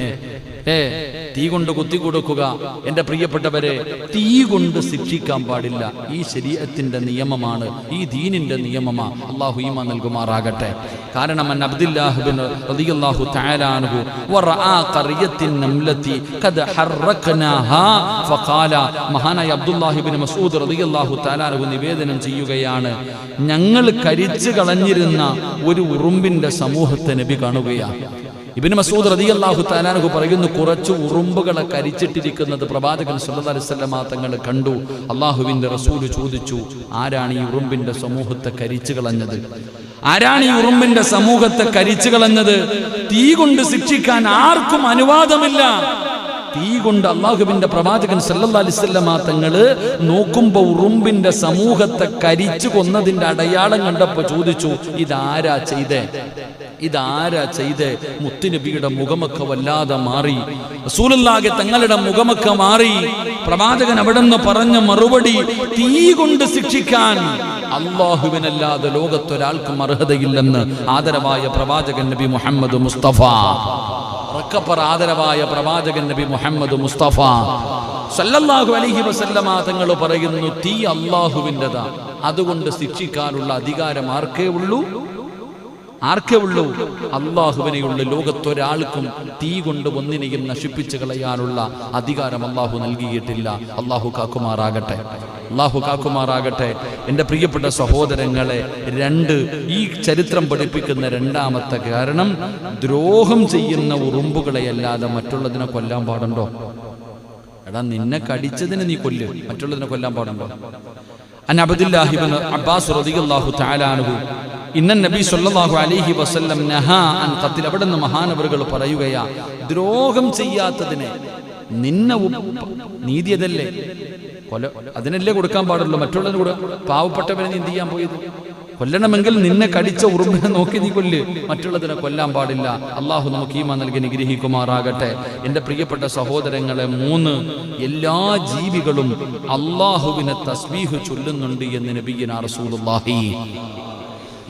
Speaker 1: തീ കൊണ്ട് കുത്തി കൊടുക്കുക. എൻ്റെ പ്രിയപ്പെട്ടവരെ, തീ കൊണ്ട് ശിക്ഷിക്കാൻ പാടില്ല. ഈ ശരീഅത്തിന്റെ നിയമമാണ്, ഈ ദീനിന്റെ നിയമമാണ്. അല്ലാഹു ഈമാൻ നൽകുമാറാകട്ടെ. കാരണം അബ്ദുല്ലാഹ് ബിൻ റളിയല്ലാഹു തആല അൻഹു വറആ ഖറിയത്തിൻ നംലതി ഖദ് ഹറഖനാഹാ ഫഖാല, മഹാനായ അബ്ദുല്ലാഹ് ബിൻ മസ്ഊദ് റളിയല്ലാഹു തആല അൻഹു നിവേദനം ചെയ്യുകയാണ്, ഞങ്ങൾ കരിച്ചു കളഞ്ഞിരുന്ന ഒരു ഉറുമ്പിന്റെ സമൂഹത്തെ നബി കാണുകയാണ്. ഇബ്നു മസ്ഊദ് റളിയല്ലാഹു തആല അൻഹു പറയുന്നു, കുറച്ച് ഉറുമ്പുകളെ കരിച്ചിട്ടിരിക്കുന്നത് പ്രവാചകൻ സല്ലല്ലാഹു അലൈഹി വസല്ലം തങ്ങൾ കണ്ടു. അല്ലാഹുവിന്റെ റസൂൽ ചോദിച്ചു, ആരാണ് ഈ ഉറുമ്പിന്റെ സമൂഹത്തെ കരിച്ചു കളഞ്ഞത്? ആരാണ് ഈ ഉറുമ്പിന്റെ സമൂഹത്തെ കരിച്ചു കളഞ്ഞത്? തീ കൊണ്ട് ശിക്ഷിക്കാൻ ആർക്കും അനുവാദമില്ല. തീ കൊണ്ട് അല്ലാഹുവിന്റെ പ്രവാചകൻ സല്ലല്ലാഹു അലൈഹി വസല്ലം തങ്ങള് നോക്കുമ്പോ ഉറുമ്പിന്റെ സമൂഹത്തെ കരിച്ചു കൊന്നതിന്റെ അടയാളം കണ്ടപ്പോ ചോദിച്ചു, ഇതാരാ ചെയ്തേ? ഇതാരാ ചെയ്തേ? മുത്തുനബിയുടെ മുഖമൊക്കെ വല്ലാതെ മാറി, റസൂലുള്ളാഹി തങ്ങളുടെ മുഖമൊക്കെ മാറി. പ്രവാചകൻ അവിടുന്ന് പറഞ്ഞ മറുപടി, തീ കൊണ്ട് ശിക്ഷിക്കാൻ അല്ലാഹുവിനല്ലാതെ ലോകത്തൊരാൾക്കും അർഹതയില്ലെന്ന് ആദരവായ പ്രവാചകൻ നബി മുഹമ്മദ് മുസ്തഫ. ആദരവായ പ്രവാചകൻ നബി മുഹമ്മദ് മുസ്തഫ സല്ലല്ലാഹു അലൈഹി വസല്ലമ തങ്ങൾ പറയുന്നു, തീ അല്ലാഹുവിൻ്റെതാ, അതുകൊണ്ട് ശിക്ഷിക്കാനുള്ള അധികാരം ആർക്കേ ഉള്ളൂ? ആർക്കേ ഉള്ളൂ? അള്ളാഹുവിനെയുള്ള. ലോകത്തൊരാൾക്കും തീ കൊണ്ട് ഒന്നിനെയും നശിപ്പിച്ചു കളയാനുള്ള അധികാരം അള്ളാഹു നൽകിയിട്ടില്ല. അള്ളാഹു കാക്കുമാറാകട്ടെ, അള്ളാഹു കാക്കുമാറാകട്ടെ. എൻ്റെ പ്രിയപ്പെട്ട സഹോദരങ്ങളെ, ഈ ചരിത്രം പഠിപ്പിക്കുന്ന രണ്ടാമത്തെ കാരണം, ദ്രോഹം ചെയ്യുന്ന ഉറുമ്പുകളെ അല്ലാതെ മറ്റുള്ളതിനെ കൊല്ലാൻ പാടുണ്ടോ? എടാ, നിന്നെ കടിച്ചതിന് നീ കൊല്ല്, മറ്റുള്ളതിനെ കൊല്ലാൻ പാടുണ്ടോ? അൻ അബ്ദുല്ലാഹി ഇബ്നു അബ്ബാസ് റളിയല്ലാഹു തആല അൻഹു ഇന്ന നബി സല്ലല്ലാഹു അലൈഹി വസല്ലം നഹാ അൻ ഖത്ൽ. അവിടുന്ന് മഹാനവറുകൾ പറയുകയാ, ദ്രോഹം ചെയ്യാത്തതിനെ നിന്നെ നീതിയതല്ലേ അതിനല്ലേ കൊടുക്കാൻ പാടുള്ളൂ, മറ്റുള്ളതിന് കൂടെ. പാവപ്പെട്ടവനെ നീ എന്ത് ചെയ്യാൻ പോയത്? കൊല്ലണമെങ്കിൽ നിന്നെ കടിച്ച ഉറുമ്പിനെ നോക്കി നീ കൊല്ല്, മറ്റുള്ളതിനെ കൊല്ലാൻ പാടില്ല. അള്ളാഹു നമുക്ക് ഈമാൻ നൽകി നിഗ്രഹിക്കുമാറാകട്ടെ. എൻ്റെ പ്രിയപ്പെട്ട സഹോദരങ്ങളെ, 3 എല്ലാ ജീവികളും അള്ളാഹുവിനെ തസ്ബീഹ് ചൊല്ലുന്നുണ്ട് എന്ന് നബിയുനാ റസൂലുള്ളാഹി.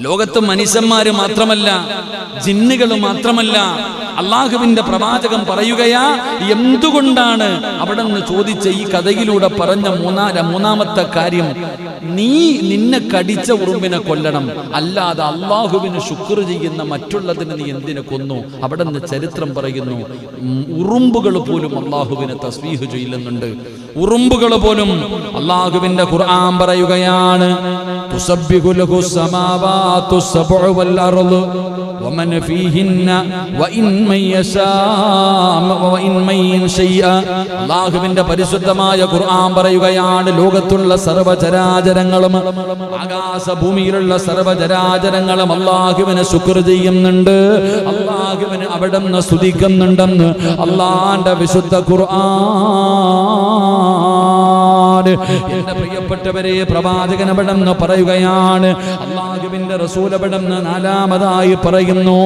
Speaker 1: ലോകത്ത് മനുഷ്യന്മാര് മാത്രമല്ല, ജിന്നുകൾ മാത്രമല്ല, അള്ളാഹുവിന്റെ പ്രവാചകൻ പറയുകയാ, എന്തുകൊണ്ടാണ് അവിടെ നിന്ന് ചോദിച്ച ഈ കഥയിലൂടെ പറഞ്ഞ മൂന്നാമത്തെ കാര്യം, നിന്നെ കടിച്ച ഉറുമ്പിനെ കൊല്ലണം, അല്ലാതെ അള്ളാഹുവിന് ശുക്ർ ചെയ്യുന്ന മറ്റുള്ളതിന് നീ എന്തിനെ കൊന്നു? അവിടെ നിന്ന് ചരിത്രം പറയുന്നു, ഉറുമ്പുകൾ പോലും അള്ളാഹുവിനെ തസ്ബീഹ് ചെയ്യുന്നുണ്ട്. ഉറുമ്പുകൾ പോലും. അള്ളാഹുവിന്റെ ഖുർആൻ പറയുകയാണ്, തുസബ്ബിഹു ലഹു സമാവാതു സബ്ഉ വൽ അർളു വമൻ ഫീഹിന്ന വഇൻ മൻ യശാ വഇൻ മൻ ശൈഅ. അല്ലാഹുവിന്റെ പരിശുദ്ധമായ ഖുർആൻ പറയുകയാണ്, ലോകത്തുള്ള സർവ്വചരാചരങ്ങളും ആകാശഭൂമിയിലുള്ള സർവ്വചരാചരങ്ങളും അല്ലാഹുവിനെ ശുക്ർ ചെയ്യുന്നുണ്ട്, അല്ലാഹുവിനെ അവിടുന്ന് സ്തുതിക്കുന്നുണ്ടെന്ന് അല്ലാഹുവിന്റെ വിശുദ്ധ ഖുർആൻ. പറയുകയാണ്, എന്റെ പ്രിയപ്പെട്ടവരെ, പ്രവാചകൻ അവിടെന്ന് പറയുകയാണ്, അല്ലാഹുവിന്റെ റസൂൽ അവിടെന്ന് നാലാമതായി പറയുന്നു,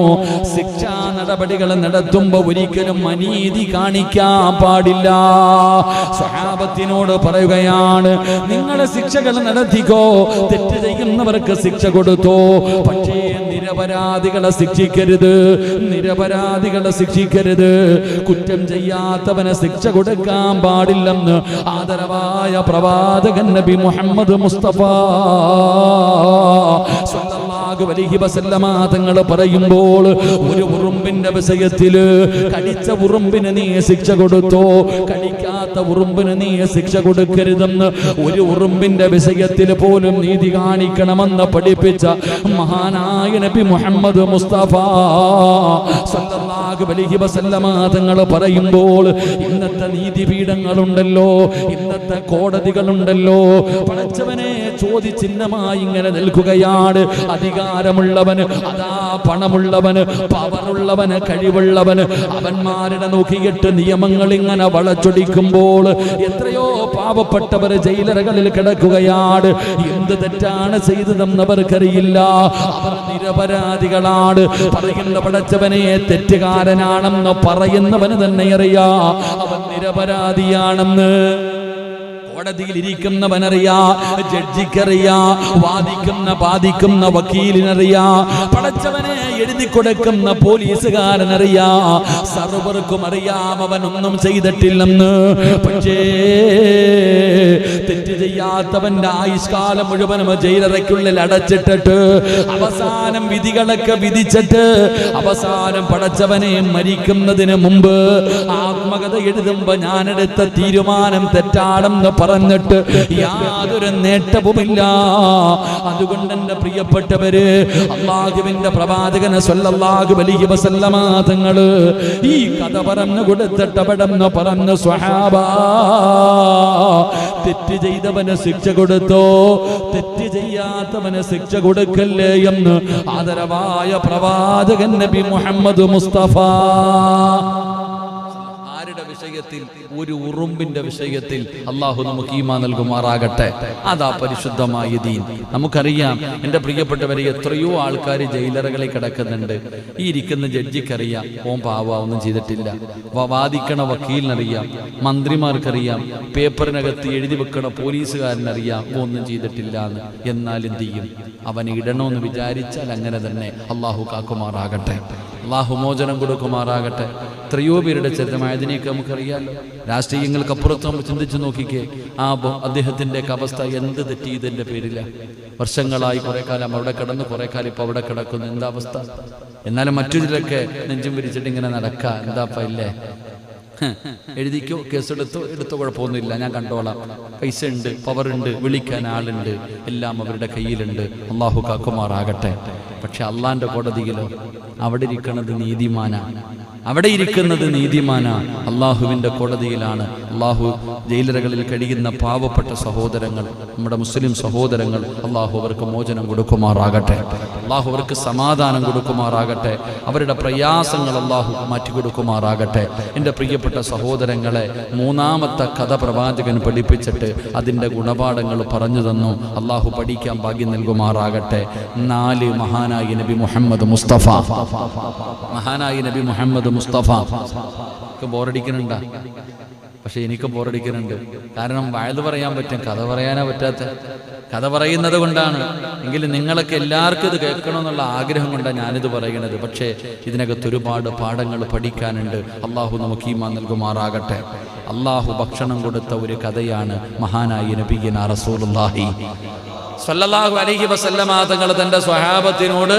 Speaker 1: ശിക്ഷാ നടപടികൾ നടത്തുമ്പോൾ ഒരിക്കലും അനീതി കാണിക്കാൻ പാടില്ല. സ്വഹാബത്തിനോട് പറയുകയാണ്, നിങ്ങളെ ശിക്ഷകൾ നടത്തിക്കോ, തെറ്റ് ചെയ്യുന്നവർക്ക് ശിക്ഷ കൊടുത്തോ, പക്ഷേ നിരപരാധികളെ ശിക്ഷിക്കരുത്, നിരപരാധികളെ ശിക്ഷിക്കരുത്. കുറ്റം ചെയ്യാത്തവനെ ശിക്ഷ കൊടുക്കാൻ പാടില്ലെന്ന് ആദരവായ പ്രവാചകൻ നബി മുഹമ്മദ് മുസ്തഫ സ്വല്ലല്ലാഹു അലൈഹി വസല്ലമ തങ്ങൾ പറയുമ്പോൾ, ഒരു ഉറുമ്പിന്റെ വിഷയത്തില് കടിച്ച ഉറുമ്പിന് നീ ശിക്ഷ കൊടുത്തോ, കടിക്കാത്ത ഉറുമ്പിന് നീ ശിക്ഷ കൊടുക്കരുതെന്ന് ഒരു ഉറുമ്പിന്റെ വിഷയത്തിൽ പോലും നീതി കാണിക്കണമെന്ന് പഠിപ്പിച്ച മഹാനായ നബി മുഹമ്മദ് മുസ്തഫ സ്വല്ലല്ലാഹു അലൈഹി വസല്ലമ തങ്ങൾ പറയുമ്പോൾ, ഇന്നത്തെ നീതിപീഠങ്ങളുണ്ടല്ലോ, ഇന്നത്തെ കോടതികളുണ്ടല്ലോ, പടച്ചവനെ ചോദ്യചിഹ്നമായി ഇങ്ങനെ നിൽക്കുകയാണ്. അധികാരമുള്ളവന്, അതാ പണമുള്ളവന്, പവറുള്ളവന്, കഴിവുള്ളവന്, അവന്മാരുടെ നോക്കിയിട്ട് നിയമങ്ങൾ ഇങ്ങനെ വളച്ചൊടിക്കുമ്പോൾ എത്രയോ പാവപ്പെട്ടവർ ജയിലറകളിൽ കിടക്കുകയാണ്. എന്ത് തെറ്റാണ് ചെയ്തതെന്നവർക്കറിയില്ല, അവർ നിരപരാധികളാണ്. പറയുന്ന പടച്ചവനെ തെറ്റുകാരനാണെന്ന് പറയുന്നവന് തന്നെ അറിയാ അവൻ നിരപരാധിയാണെന്ന്. കോടതിയിൽ ഇരിക്കുന്നവനറിയാ, ജഡ്ജിക്കറിയാ, വാദിക്കുന്ന ബാധിക്കുന്ന വക്കീലിനറിയാ, പടച്ചവനെ എഴുതി കൊടുക്കുന്ന പോലീസുകാരനറിയാ, സർവർക്കും അറിയാം അവനൊന്നും ചെയ്തിട്ടില്ലെന്ന്. പക്ഷേ തെറ്റ് ചെയ്യാത്തവന്റെ ആയുഷ്കാലം മുഴുവനും ജയിലറയ്ക്കുള്ളിൽ അടച്ചിട്ടിട്ട് അവസാനം വിധികളൊക്കെ വിധിച്ചിട്ട് അവസാനം പടച്ചവനെ മരിക്കുന്നതിന് മുമ്പ് ആത്മകഥ എഴുതുമ്പോ ഞാനെടുത്ത തീരുമാനം തെറ്റാണെന്ന് പറഞ്ഞിട്ട് യാതൊരു നേട്ടവുമില്ല. അതുകൊണ്ട് എന്റെ പ്രിയപ്പെട്ടവര്, അല്ലാഹുവിന്റെ പ്രവാചകൻ സ്വല്ലല്ലാഹു അലൈഹി വസല്ലമ തങ്ങള് ഈ കഥ പറഞ്ഞു കൊടുത്തിട്ട് അവിടെന്ന് പറഞ്ഞു, സ്വഹാബാ, തെറ്റ് ചെയ്തവന് ശിക്ഷ കൊടുത്തോ, തെറ്റ് ചെയ്യാത്തവന് ശിക്ഷ കൊടുക്കല്ലേ എന്ന് ആദരവായ പ്രവാചകൻ നബി മുഹമ്മദ് മുസ്തഫ. വിഷയത്തിൽ, ഒരു ഉറുമ്പിന്റെ വിഷയത്തിൽ അള്ളാഹു നമുക്ക് ഈമാൻ നൽകുമാറാകട്ടെ. അതാ പരിശുദ്ധമായ ദീൻ. നമുക്കറിയാം എന്റെ പ്രിയപ്പെട്ടവരെ, എത്രയോ ആൾക്കാർ ജയിലറകളിൽ കിടക്കുന്നുണ്ട്. ഈ ഇരിക്കുന്ന ജഡ്ജിക്കറിയാം ഓൻ പാവൊന്നും ചെയ്തിട്ടില്ല, വാദിക്കണ വക്കീലിനറിയാം, മന്ത്രിമാർക്കറിയാം, പേപ്പറിനകത്ത് എഴുതി വെക്കണ പോലീസുകാരനറിയാം ഒന്നും ചെയ്തിട്ടില്ല എന്ന്. എന്നാൽ എന്ത് ചെയ്യും? അവനെ ഇടണമെന്ന് വിചാരിച്ചാൽ അങ്ങനെ തന്നെ. അള്ളാഹു കാക്കുമാറാകട്ടെ, അള്ളാഹു മോചനം കൊടുക്കുമാറാകട്ടെ. എത്രയോ പേരുടെ ചരിത്രമായതിനെയൊക്കെ നമുക്കറിയാമല്ലോ. രാഷ്ട്രീയങ്ങൾക്കപ്പുറത്ത് നമ്മൾ ചിന്തിച്ചു നോക്കിക്കേ, അദ്ദേഹത്തിൻ്റെ അവസ്ഥ എന്ത് തെറ്റിയതിൻ്റെ പേരില്ല. വർഷങ്ങളായി കുറെ കാലം അവിടെ കിടന്ന്, കുറെ കാലം ഇപ്പൊ അവിടെ കിടക്കുന്നു. എന്താ അവസ്ഥ? എന്നാലും മറ്റു ചിലരൊക്കെ നെഞ്ചും വിരിച്ചിട്ട് ഇങ്ങനെ നടക്കുക. എന്താപ്പ ഇല്ലേ, എഴുതിക്കോ, കേസെടുത്തോ, എടുത്തോ, കുഴപ്പമൊന്നുമില്ല, ഞാൻ കണ്ടോളാം, പൈസ ഉണ്ട്, പവറുണ്ട്, വിളിക്കാൻ ആളുണ്ട്, എല്ലാം അവരുടെ കയ്യിലുണ്ട്. അള്ളാഹു കാക്കുമാറാകട്ടെ. പക്ഷെ അള്ളാന്റെ കോടതിയിലോ അവിടെ ഇരിക്കുന്നത് നീതിമാനാണ്, അവിടെ ഇരിക്കുന്നത് നീതിമാനാണ്. അള്ളാഹുവിൻ്റെ കോടതിയിലാണ്. അള്ളാഹു ജയിലറകളിൽ കഴിയുന്ന പാവപ്പെട്ട സഹോദരങ്ങൾ, നമ്മുടെ മുസ്ലിം സഹോദരങ്ങൾ, അള്ളാഹു അവർക്ക് മോചനം കൊടുക്കുമാറാകട്ടെ, അള്ളാഹു അവർക്ക് സമാധാനം കൊടുക്കുമാറാകട്ടെ, അവരുടെ പ്രയാസങ്ങൾ അള്ളാഹു മാറ്റിക്കൊടുക്കുമാറാകട്ടെ. എൻ്റെ പ്രിയപ്പെട്ട സഹോദരങ്ങളെ, മൂന്നാമത്തെ കഥ പ്രവാചകൻ പഠിപ്പിച്ചിട്ട് അതിൻ്റെ ഗുണപാഠങ്ങൾ പറഞ്ഞു തന്നു. അള്ളാഹു പഠിക്കാൻ ഭാഗ്യം നൽകുമാറാകട്ടെ. 4 മഹാനായ നബി മുഹമ്മദ് മുസ്തഫ, മഹാനായ നബി മുഹമ്മദ് മുസ്തഫ. ബോറടിക്കുന്നുണ്ടാ? പക്ഷെ എനിക്ക് ബോറടിക്കുന്നുണ്ട്. കാരണം വയത് പറയാൻ പറ്റും, കഥ പറയാനാ പറ്റാത്ത. കഥ പറയുന്നത് കൊണ്ടാണ്. എങ്കിലും നിങ്ങളൊക്കെ എല്ലാവർക്കും ഇത് കേൾക്കണമെന്നുള്ള ആഗ്രഹം കൊണ്ടാണ് ഞാനിത് പറയുന്നത്. പക്ഷേ ഇതിനകത്ത് ഒരുപാട് പാഠങ്ങൾ പഠിക്കാനുണ്ട്. അള്ളാഹു നമുക്ക് ഈമാൻ നൽകുമാറാകട്ടെ. അള്ളാഹു ഭക്ഷണം കൊടുത്ത ഒരു കഥയാണ് മഹാനായ നബിയുനാ റസൂലുള്ളാഹി സ്വല്ലല്ലാഹു അലൈഹി വസല്ലമ തങ്ങൾ തന്റെ സ്വഹാബത്തിനോട്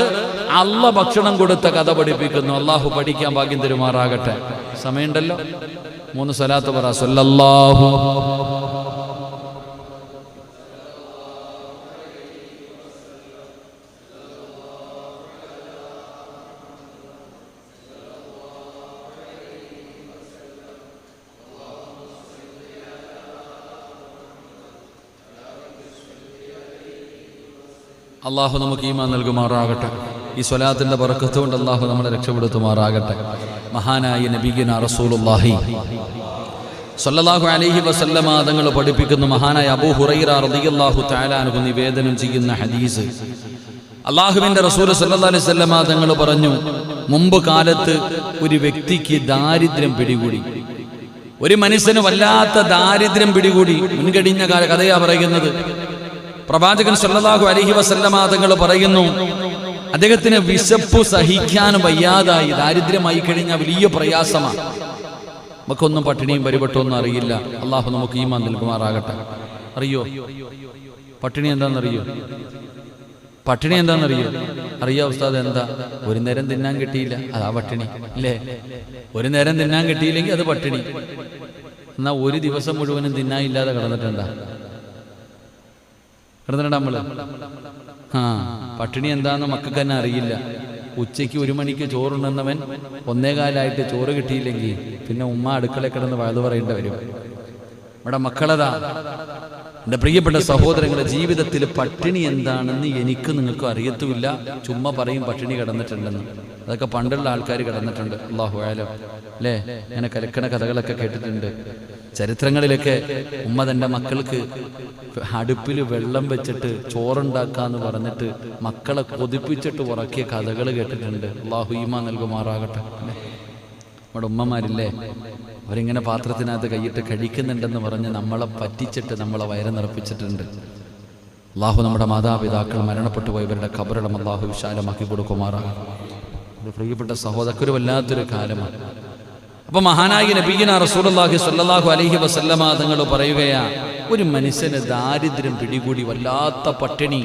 Speaker 1: അള്ളാഹ് ഭക്ഷണം കൊടുത്ത കഥ പഠിപ്പിക്കുന്നു. അള്ളാഹു പഠിക്കാൻ ഭാഗ്യം തരുമാറാകട്ടെ. സമയമുണ്ടല്ലോ, 3 സ്വലാത്ത് പറ. സ്വല്ലല്ലാഹു അള്ളാഹു നമുക്ക് ഈമാൻ നൽകുമാറാകട്ടെ. ഈ സ്വലാത്തിന്റെ ബറക്കത്ത് കൊണ്ട് അള്ളാഹു നമ്മളെ രക്ഷപ്പെടുത്തുമാറാകട്ടെ. മഹാനായ നബിയുനാ റസൂലുള്ളാഹി സല്ലല്ലാഹു അലൈഹി വസല്ലമ തങ്ങൾ പഠിപ്പിക്കുന്നു, മഹാനായ അബൂ ഹുറൈറ റളിയല്ലാഹു തആല അൻഹു നിവേദനം ചെയ്യുന്ന ഹദീസ്, അല്ലാഹുവിന്റെ റസൂൽ സല്ലല്ലാഹു അലൈഹി വസല്ലമ തങ്ങൾ പറഞ്ഞു, മുമ്പ് കാലത്ത് ഒരു വ്യക്തിക്ക് ദാരിദ്ര്യം പിടികൂടി, ഒരു മനുഷ്യന് വല്ലാത്ത ദാരിദ്ര്യം പിടികൂടി. മുൻകഴിഞ്ഞ കഥയാ പറയുന്നത്. പ്രവാചകൻ സല്ലല്ലാഹു അലൈഹി വസല്ലമ തങ്ങൾ പറയുന്നു, അദ്ദേഹത്തിന് വിശപ്പ് സഹിക്കാൻ വയ്യാതായി. ദാരിദ്ര്യമായി കഴിഞ്ഞാൽ വലിയ പ്രയാസമാണ്. നമുക്കൊന്നും പട്ടിണിയും പരിപട്ടൊന്നും അറിയില്ല. അള്ളാഹു നമുക്ക് ഈമാൻ നൽകുമാറാകട്ടെ. അറിയോ പട്ടിണി എന്താണെന്നറിയോ? പട്ടിണി എന്താണെന്നറിയോ? അറിയാ ഉസ്താദ്? എന്താ? ഒരു നേരം തിന്നാൻ കിട്ടിയില്ല, അതാ പട്ടിണി അല്ലേ? ഒരു നേരം തിന്നാൻ കിട്ടിയില്ലെങ്കിൽ അത് പട്ടിണി. എന്നാ ഒരു ദിവസം മുഴുവനും തിന്നാനില്ലാതെ കിടന്നിട്ടുണ്ടാ? നമ്മള് പട്ടിണി എന്താന്ന് മക്കൾക്ക് തന്നെ അറിയില്ല. ഉച്ചയ്ക്ക് 1 മണിക്ക് ചോറുണ്ടെന്നവൻ 1:15 ചോറ് കിട്ടിയില്ലെങ്കിൽ പിന്നെ ഉമ്മ അടുക്കളയിൽ കിടന്ന് വഴുതു പറയേണ്ടി വരും. നമ്മുടെ മക്കളതാ. എൻ്റെ പ്രിയപ്പെട്ട സഹോദരങ്ങളുടെ ജീവിതത്തിൽ പട്ടിണി എന്താണെന്ന് എനിക്ക് നിങ്ങൾക്കും അറിയത്തുമില്ല. ചുമ്മാ പറയും പട്ടിണി കിടന്നിട്ടുണ്ടെന്ന്. അതൊക്കെ പണ്ടുള്ള ആൾക്കാർ കിടന്നിട്ടുണ്ട്. അല്ലാഹു അഅലം അല്ലേ? അങ്ങനെ കലക്കണ കഥകളൊക്കെ കേട്ടിട്ടുണ്ട്. ചരിത്രങ്ങളിലൊക്കെ ഉമ്മ തൻ്റെ മക്കൾക്ക് അടുപ്പിൽ വെള്ളം വെച്ചിട്ട് ചോറുണ്ടാക്കാന്ന് പറഞ്ഞിട്ട് മക്കളെ കൊതിപ്പിച്ചിട്ട് ഉറക്കിയ കഥകൾ കേട്ടിട്ടുണ്ട്. അല്ലാഹു ഈമാൻ നൽകുമാറാകട്ടെ. നമ്മുടെ ഉമ്മമാരില്ലേ, അവരിങ്ങനെ പാത്രത്തിനകത്ത് കൈയിട്ട് കഴിക്കുന്നുണ്ടെന്ന് പറഞ്ഞ് നമ്മളെ പറ്റിച്ചിട്ട് നമ്മളെ വയറ് നിറപ്പിച്ചിട്ടുണ്ട്. അല്ലാഹു നമ്മുടെ മാതാപിതാക്കൾ മരണപ്പെട്ടു പോയവരുടെ ഖബറിടം അല്ലാഹു വിശാലമാക്കി കൊടുക്കുമാറാകട്ടെ. പ്രിയപ്പെട്ട സഹോദരർക്ക് ഒരു വല്ലാത്തൊരു കാലമാണ്. അപ്പൊ മഹാനായ നബിയിന റസൂലുള്ളാഹി സ്വല്ലല്ലാഹു അലൈഹി വസല്ലമ തങ്ങൾ പറയുകയാ, ഒരു മനുഷ്യന് ദാരിദ്ര്യം പിടികൂടി, വല്ലാത്ത പട്ടിണി,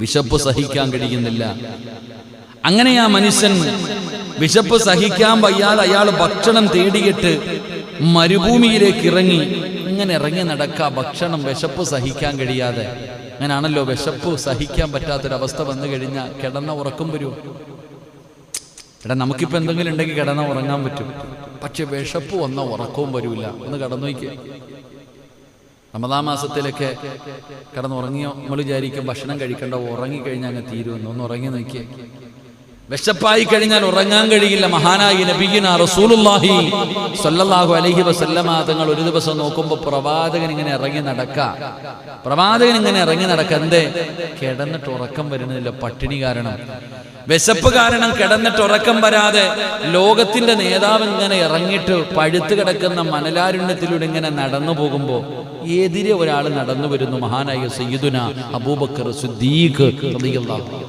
Speaker 1: വിശപ്പ് സഹിക്കാൻ കഴിയുന്നില്ല. അങ്ങനെ ആ മനുഷ്യൻ വിശപ്പ് സഹിക്കാൻ വയ്യാതെ അയാൾ ഭക്ഷണം തേടിയിട്ട് മരുഭൂമിയിലേക്ക് ഇറങ്ങി. ഇങ്ങനെ ഇറങ്ങി നടക്കുക, ഭക്ഷണം വിശപ്പ് സഹിക്കാൻ കഴിയാതെ. അങ്ങനെയാണല്ലോ, വിശപ്പ് സഹിക്കാൻ പറ്റാത്തൊരവസ്ഥ വന്നു കഴിഞ്ഞാൽ കിടന്ന ഉറക്കം വരുമോ? എടാ, നമുക്കിപ്പോൾ എന്തെങ്കിലും ഉണ്ടെങ്കിൽ കിടന്നാൽ ഉറങ്ങാൻ പറ്റും. പക്ഷെ വിശപ്പ് വന്ന ഉറക്കവും വരില്ല. ഒന്ന് കടന്നു നോക്കിയേ. റമദാൻ മാസത്തിലൊക്കെ കിടന്നുറങ്ങിയോ? നമ്മൾ വിചാരിക്കും ഭക്ഷണം കഴിക്കേണ്ട, ഉറങ്ങിക്കഴിഞ്ഞാൽ അങ്ങ് തീരുമെന്ന്. ഒന്ന് ഉറങ്ങി നോക്കിയേ. വിശപ്പായി കഴിഞ്ഞാൽ ഉറങ്ങാൻ കഴിയില്ല. മഹാനായ നബിയിന റസൂലുള്ളാഹി സ്വല്ലല്ലാഹു അലൈഹി വസല്ലമ തങ്ങൾ ഒരു ദിവസം നോക്കുമ്പോൾ പ്രവാചകൻ ഇങ്ങനെ ഇറങ്ങി നടക്കുക. എന്തേ? കിടന്നിട്ട് ഉറക്കം വരുന്നില്ല, പട്ടിണി കാരണം, വിശപ്പ് കാരണം കിടന്നിട്ട് ഉറക്കം വരാതെ. ലോകത്തിന്റെ നേതാവ് ഇങ്ങനെ ഇറങ്ങിയിട്ട് പഴുത്ത് കിടക്കുന്ന മണലാരുണ്യത്തിലൂടെ ഇങ്ങനെ നടന്നു പോകുമ്പോൾ എതിരെ ഒരാൾ നടന്നു വരുന്നു. മഹാനായ സയ്യിദുന അബൂബക്കർ സിദ്ദീഖ് റളിയല്ലാഹു അൻഹു.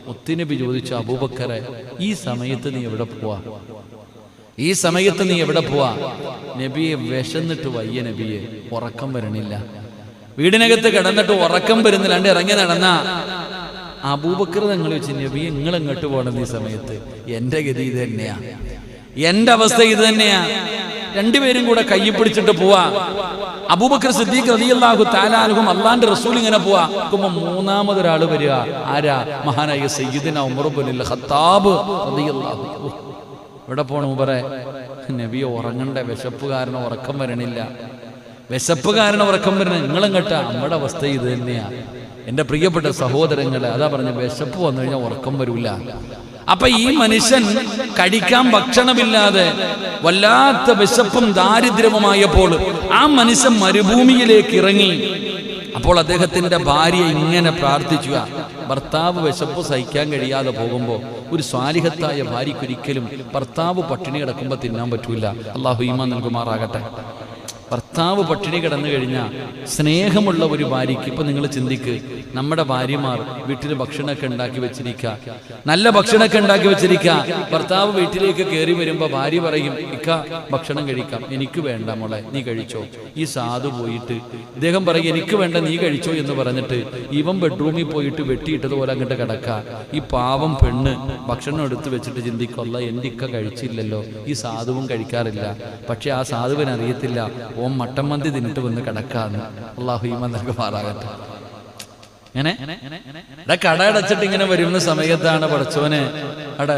Speaker 1: മുത്തുനബി ചോദിച്ചു, അബൂബക്കറെ, ഈ സമയത്ത് നീ എവിടെ പോവാ? ഈ സമയത്ത് നീ എവിടെ പോവാ? നബിയെ, വിശന്നിട്ട് വയ്യ നബിയെ, ഉറക്കം വരണില്ല. വീടിനകത്ത് കിടന്നിട്ട് ഉറക്കം വരുന്നില്ല. ഇറങ്ങി നടന്ന അബൂബക്കർ തങ്ങൾ വെച്ച്, നബിയെ നിങ്ങൾ എങ്ങോട്ട് പോകണം ഈ സമയത്ത്? എന്റെ ഗതി ഇത് തന്നെയാ, എന്റെ അവസ്ഥ ഇത് തന്നെയാ. രണ്ടുപേരും കൂടെ കൈ പിടിച്ചിട്ട് പോവാ. അബൂബക്കർ സിദ്ദീഖ് റളിയല്ലാഹു തആല അൻഹു അല്ലാഹുവിന്റെ റസൂൽ ഇങ്ങനെ പോവാ. മൂന്നാമതൊരാള് വരിക. ആരാ? മഹാനായ സയ്യിദുനാ ഉമർ ഇബ്നുൽ ഖത്താബ് റളിയല്ലാഹു അൻഹു. ഇവിടെ പോണു ഉമറേ? നബിയെ, ഉറങ്ങണ്ടേ, വിശപ്പ് കാരണം ഉറക്കം വരണില്ല. വിശപ്പ് കാരണം ഉറക്കം വരണ നിങ്ങളെങ്ങട്ടാ? നമ്മുടെ അവസ്ഥ ഇത് തന്നെയാ. എൻ്റെ പ്രിയപ്പെട്ട സഹോദരങ്ങളെ, അതാ പറഞ്ഞ, വിശപ്പ് വന്നു കഴിഞ്ഞാൽ ഉറക്കം വരൂല. അപ്പൊ ഈ മനുഷ്യൻ കഴിക്കാൻ ഭക്ഷണമില്ലാതെ വല്ലാത്ത വിശപ്പും ദാരിദ്ര്യവുമായപ്പോൾ ആ മനുഷ്യൻ മരുഭൂമിയിലേക്ക് ഇറങ്ങി. അപ്പോൾ അദ്ദേഹത്തിന്റെ ഭാര്യ ഇങ്ങനെ പ്രാർത്ഥിച്ചു. ഭർത്താവ് വിശപ്പ് സഹിക്കാൻ കഴിയാതെ പോകുമ്പോൾ ഒരു സ്വാലിഹത്തായ ഭാര്യയ്ക്കൊരിക്കലും ഭർത്താവ് പട്ടിണി കിടക്കുമ്പോൾ തിന്നാൻ പറ്റൂല. അല്ലാഹു ഈമാൻ നൽകുമാറാകട്ടെ. ഭർത്താവ് പട്ടിണി കിടന്നു കഴിഞ്ഞാൽ സ്നേഹമുള്ള ഒരു ഭാര്യയ്ക്ക്, ഇപ്പൊ നിങ്ങൾ ചിന്തിക്ക്, നമ്മുടെ ഭാര്യമാർ വീട്ടിൽ ഭക്ഷണമൊക്കെ ഉണ്ടാക്കി വെച്ചിരിക്കുക, നല്ല ഭക്ഷണമൊക്കെ ഉണ്ടാക്കി വെച്ചിരിക്കുക. ഭർത്താവ് വീട്ടിലേക്ക് കയറി വരുമ്പോൾ ഭാര്യ പറയും, ഇക്ക ഭക്ഷണം കഴിക്കാം. എനിക്ക് വേണ്ട മോളെ, നീ കഴിച്ചോ. ഈ സാധു പോയിട്ട് ഇദ്ദേഹം പറയും, എനിക്ക് വേണ്ട, നീ കഴിച്ചോ എന്ന് പറഞ്ഞിട്ട് ഇവൻ ബെഡ്റൂമിൽ പോയിട്ട് വെട്ടിയിട്ടതുപോലെ അങ്ങോട്ട് കിടക്കുക. ഈ പാവം പെണ്ണ് ഭക്ഷണം എടുത്ത് വെച്ചിട്ട് ചിന്തിക്കൊല്ല, എൻ്റെ ഇക്ക കഴിച്ചില്ലല്ലോ, ഈ സാധുവും കഴിക്കാറില്ല. പക്ഷെ ആ സാധുവിന് അറിയത്തില്ല ഓം മട്ടൻ മന്തി തിന്നിട്ട് വന്ന് കിടക്കാന്ന്. അല്ലാഹു ഈമാൻ നൽകുമാറാകട്ടെ. ഇങ്ങനെ കട അടച്ചിട്ട് ഇങ്ങനെ വരുന്ന സമയത്താണ് പടച്ചോനെ അവിടെ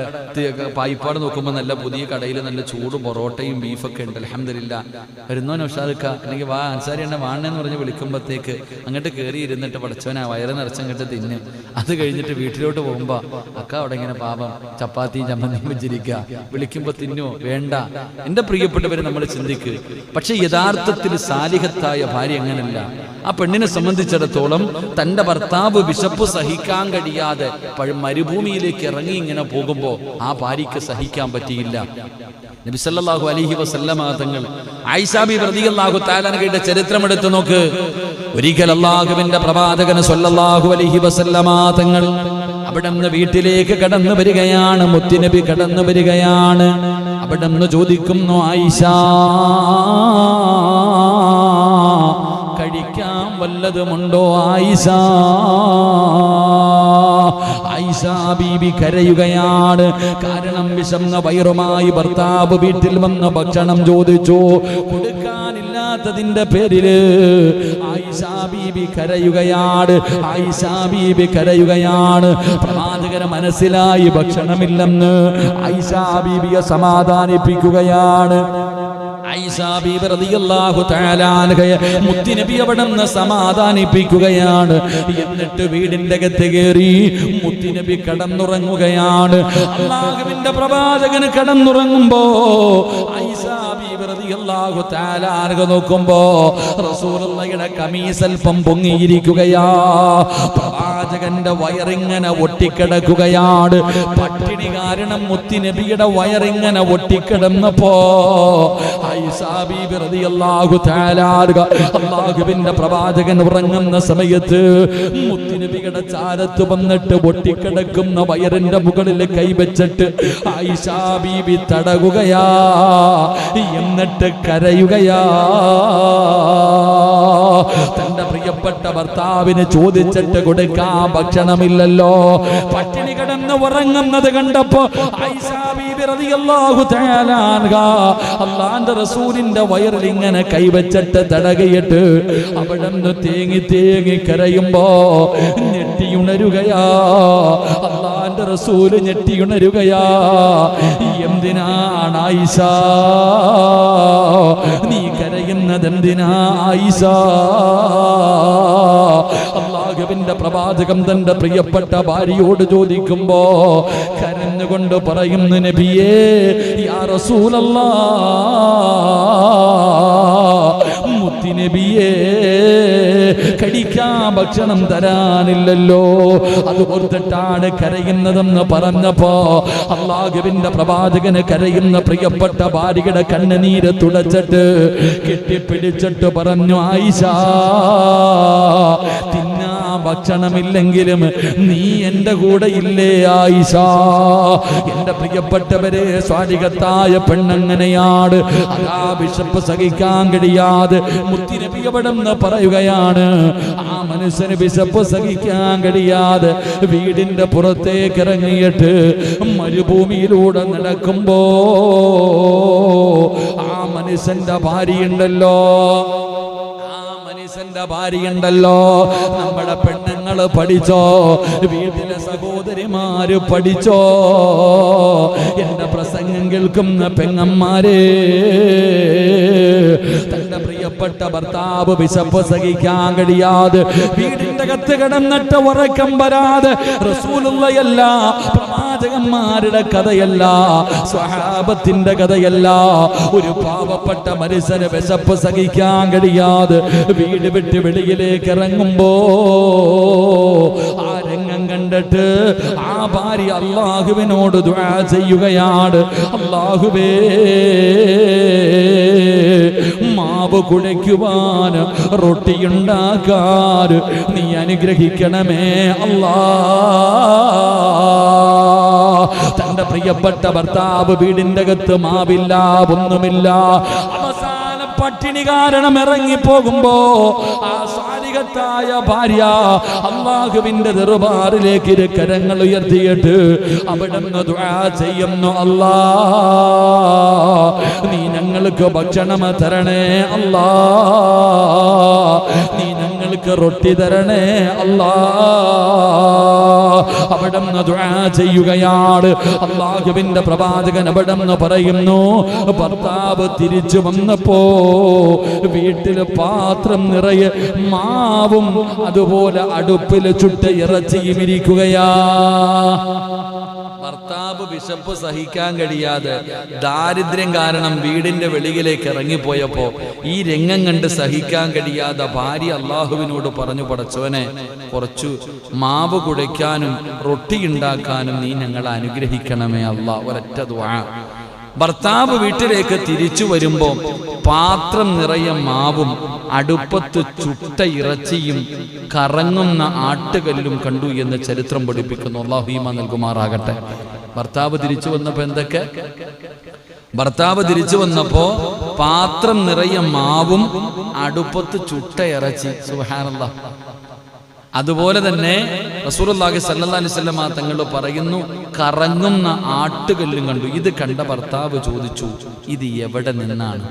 Speaker 1: പായിപ്പാട് നോക്കുമ്പോൾ നല്ല പുതിയ കടയിൽ നല്ല ചൂട് പൊറോട്ടയും ബീഫൊക്കെ ഉണ്ട്. അൽഹംദുലില്ലാ. വരുന്നോ നൗഷാദക്ക അല്ലെങ്കിൽ വാ അൻസാരി എന്നെ വാണെന്ന് പറഞ്ഞ് വിളിക്കുമ്പോഴത്തേക്ക് അങ്ങോട്ട് കയറി ഇരുന്നിട്ട് പടച്ചോനെ വയറ് നിറച്ചങ്ങോട്ട് തിന്ന്. അത് കഴിഞ്ഞിട്ട് വീട്ടിലോട്ട് പോകുമ്പോ അക്ക അവിടെ ഇങ്ങനെ പാപം ചപ്പാത്തിയും ചമ്മന്തിയും വെച്ചിരിക്കുക. വിളിക്കുമ്പോ തിന്നോ വേണ്ട. എന്റെ പ്രിയപ്പെട്ടവരെ നമ്മൾ ചിന്തിക്ക്. പക്ഷെ യഥാർത്ഥത്തിൽ സാലിഹത്തായ ഭാര്യ അങ്ങനല്ല. ആ പെണ്ണിനെ സംബന്ധിച്ചിടത്തോളം തന്റെ ഭർത്താവ് വിശപ്പ് സഹിക്കാൻ കഴിയാതെ മരുഭൂമിയിലേക്ക് ഇറങ്ങി ഇങ്ങനെ പോകുമ്പോ ആ ഭാര്യയ്ക്ക് സഹിക്കാൻ പറ്റിയില്ല. നബി സല്ലല്ലാഹു അലൈഹി വസല്ലമ തങ്ങൾ ആയിഷ ബിബി റളിയല്ലാഹു തആല അൻഹയുടെ ചരിത്രം എടുത്തു നോക്ക്. ഒരിക്കൽ അല്ലാഹുവിന്റെ പ്രവാചകൻ സല്ലല്ലാഹു അലൈഹി വസല്ലമ തങ്ങൾ അവിടുന്ന് വീട്ടിലേക്ക് കടന്നു വരികയാണ്. മുത്തുനബി കടന്നു വരികയാണ്. അവിടുന്ന് ചോദിക്കുന്നു, ആയിഷ കഴിക്കാൻ വല്ലതുമുണ്ടോ ആയിഷ? ആയിഷ ബീബി കരയുകയാണ്. കാരണം വിശന്ന വയറുമായി ഭർത്താവ് വീട്ടിൽ വന്ന് ഭക്ഷണം ചോദിച്ചു. കൊടുക്കാനില്ലാത്തതിന്റെ പേരില് ആയിഷ ബീബി കരയുകയാണ്. ആയിഷ ബീബി കരയുകയാണ്. പ്രവാചകന് മനസ്സിലായി ഭക്ഷണമില്ലെന്ന്. ആയിഷ ബീബിയെ സമാധാനിപ്പിക്കുകയാണ്. ആയിഷ ബീബി റളിയല്ലാഹു തആല അൻഹയെ മുത്തുനബി അവിടുന്ന് സമാധാനിപ്പിക്കുകയാണ്. എന്നിട്ട് വീടിന്റെ അകത്ത് കയറി മുത്തുനബി കടന്നുറങ്ങുകയാണ്. അല്ലാഹുവിന്റെ പ്രവാചകന് കടന്നുറങ്ങുമ്പോ ആയിഷ ബീബി റളിയല്ലാഹു തആല അൻഹ നോക്കുമ്പോ റസൂലുള്ളാഹിയുടെ ഖമീസ് അല്പം പൊങ്ങിയിരിക്കുകയാ. പ്രവാചകന്റെ വയറിങ്ങനെ ഒട്ടിക്കിടക്കുകയാണ്. പട്ടിണി കാരണം മുത്തുനബിയുടെ വയറിങ്ങനെ ഒട്ടിക്കിടന്നപ്പോ അല്ലാഹുവിന്റെ പ്രവാചകൻ ഉറങ്ങുന്ന സമയത്ത് മുത്തുനബിയുടെ ചാരത്ത് വന്നിട്ട് ഒട്ടിക്കിടക്കുന്ന വയറിന്റെ മുകളിൽ കൈവച്ചിട്ട് ആയിഷ ബീബി തടകുകയാ. എന്നിട്ട് കരയുകയാ. തന്റെ പ്രിയപ്പെട്ട ഭർത്താവിന് ചോദിച്ചിട്ട് കൊടുക്കാൻ ഭക്ഷണമില്ലല്ലോ. പട്ടിണി കിടന്ന് ഉറങ്ങുന്നത് കണ്ടപ്പോ ആയിഷ ബീബി റളിയല്ലാഹു തആല അൻഹ അല്ലാഹുവിന്റെ റസൂലിന്റെ വയറിൽ ഇങ്ങനെ കൈവച്ചിട്ട് തടകിയിട്ട് അവിടുന്ന് തേങ്ങി തേങ്ങി കരയുമ്പോ ഞെട്ടിയുണരുകയാ. അല്ലാഹുവിന്റെ റസൂല് ഞെട്ടിയുണരുകയാ. എന്തിനാണ് ആയിഷ നീ കരയുന്നത്? എന്തിനാ ആയിഷ? അല്ലാഹുവിന്റെ പ്രവാചകൻ തന്റെ പ്രിയപ്പെട്ട ഭാര്യയോട് ചോദിക്കുമ്പോ കരഞ്ഞുകൊണ്ട് പറയുന്നു, നബിയേ യാ റസൂലല്ലാഹ്, മുത്തുനബിയേ കഴിക്കാൻ ഭക്ഷണം തരാനില്ലല്ലോ, അത് ഓർത്തിട്ടാണ് കരയുന്നതെന്ന് പറഞ്ഞപ്പോ അല്ലാഹുവിന്റെ പ്രവാചകന് കരയുന്ന പ്രിയപ്പെട്ട ഭാര്യയുടെ കണ്ണുനീര് തുടച്ചിട്ട് കെട്ടിപ്പിടിച്ചിട്ട് പറഞ്ഞു, ആയിഷ തിന്നാ ഭക്ഷണമില്ലെങ്കിലും നീ എന്റെ കൂടെ ഇല്ലേ ആയിഷ? എന്റെ പ്രിയപ്പെട്ടവരെ, സ്വാലിഹത്തായ പെണ്ണങ്ങനെയാണ്. അതാ വിശപ്പ് സഹിക്കാൻ കഴിയാതെ മുത്തുനബി അവിടുന്ന് പറയുകയാണ്. ആ മനുഷ്യന് വിശപ്പ് സഹിക്കാൻ കഴിയാതെ വീടിന്റെ പുറത്തേക്ക് ഇറങ്ങിയിട്ട് മരുഭൂമിയിലൂടെ നടക്കുമ്പോ ആ മനുഷ്യന്റെ ഭാര്യയുണ്ടല്ലോ, ഭാര്യയുണ്ടല്ലോ, നമ്മുടെ പെണ്ണുങ്ങള് പഠിച്ചോ, വീട്ടിലെ സഹോദരിമാര് പഠിച്ചോ, എന്റെ പ്രസംഗം കേൾക്കുന്ന പെങ്ങന്മാരെ, തന്റെ പ്രിയപ്പെട്ട ഭർത്താവ് വിശപ്പ് സഹിക്കാൻ കഴിയാതെ വീടിന്റെ അകത്ത് കിടന്നിട്ട് ഉറക്കം വരാതെ, റസൂലുള്ളയല്ല, പ്രവാചകന്മാരുടെ കഥയല്ല, സ്വഹാബത്തിന്റെ കഥയല്ല, ഒരു പാവപ്പെട്ട മനുഷ്യന് വിശപ്പ് സഹിക്കാൻ കഴിയാതെ വീട് വിട്ട് വെളിയിലേക്ക് ഇറങ്ങുമ്പോ ആ രംഗം കണ്ടിട്ട് ആ ഭാര്യ അല്ലാഹുവിനോട് ദുആ ചെയ്യുകയാണ്. അല്ലാഹുവേ, മാവ് കുഴയ്ക്കുവാൻ, റൊട്ടിയുണ്ടാക്കാൻ നീ അനുഗ്രഹിക്കണമേ അല്ലാ. തന്റെ പ്രിയപ്പെട്ട ഭർത്താവ് വീടിന്റെ അകത്ത് മാവില്ല, ഒന്നുമില്ല, പട്ടിണി കാരണം ഇറങ്ങിപ്പോകുമ്പോ ആ സാലിഹത്തായ ഭാര്യ അല്ലാഹുവിന്റെ ദർബാറിലേക്ക് കരങ്ങൾ ഉയർത്തിയിട്ട് അവിടുന്ന് ദുആ ചെയ്യുന്നു, അല്ലാ നീ ഞങ്ങൾക്ക് ഭക്ഷണം തരണേ അല്ലാ, നീ ഞങ്ങൾക്ക് റൊട്ടി തരണേ അല്ലാ. അവിടുന്ന് ദുആ ചെയ്യുകയാണ്. അല്ലാഹുവിന്റെ പ്രവാചകൻ അവിടുന്ന് പറയുന്നു, ഭർത്താവ് തിരിച്ചു വന്നപ്പോ വീട്ടിൽ പാത്രം നിറയെ മാവും അതുപോലെ അടുപ്പിൽ ചുട്ട ഇറച്ചിയും ഇരിക്കുകയാ. ഭർത്താവ് വിശപ്പ് സഹിക്കാൻ കഴിയാതെ ദാരിദ്ര്യം കാരണം വീടിന്റെ വെളിയിലേക്ക് ഇറങ്ങിപ്പോയപ്പോ ഈ രംഗം കണ്ട് സഹിക്കാൻ കഴിയാതെ ഭാര്യ അള്ളാഹുവിനോട് പറഞ്ഞു, പടച്ചവനെ കുറച്ചു മാവ് കുടയ്ക്കാനും റൊട്ടി ഉണ്ടാക്കാനും നീ ഞങ്ങളെ അനുഗ്രഹിക്കണമേ അല്ലാഹ്. ഒരൊറ്റ ദുആ. ഭർത്താവ് വീട്ടിലേക്ക് തിരിച്ചു വരുമ്പോ പാത്രം നിറയെ മാവും അടുപ്പത്ത് ചുട്ട ഇറച്ചിയും കറങ്ങുന്ന ആട്ടുകല്ലും കണ്ടു എന്ന് ചരിത്രം പഠിപ്പിക്കുന്നു. അല്ലാഹു ഈമാൻ നൽകുമാറാകട്ടെ. ഭർത്താവ് തിരിച്ചു വന്നപ്പോ എന്തൊക്കെ? ഭർത്താവ് തിരിച്ചു വന്നപ്പോ പാത്രം നിറയെ മാവും അടുപ്പത്ത് ചുട്ട ഇറച്ചി. സുബ്ഹാനല്ലാഹ്. അതുപോലെ തന്നെ റസൂലുള്ളാഹി സ്വല്ലല്ലാഹി അലൈഹി വസല്ലം തങ്ങൾ പറയുന്നു, കറങ്ങുന്ന ആട്ടുകല്ലും കണ്ടു. ഇത് കണ്ട ഭർത്താവ് ചോദിച്ചു, ഇത് എവിടെ നിന്നാണ്?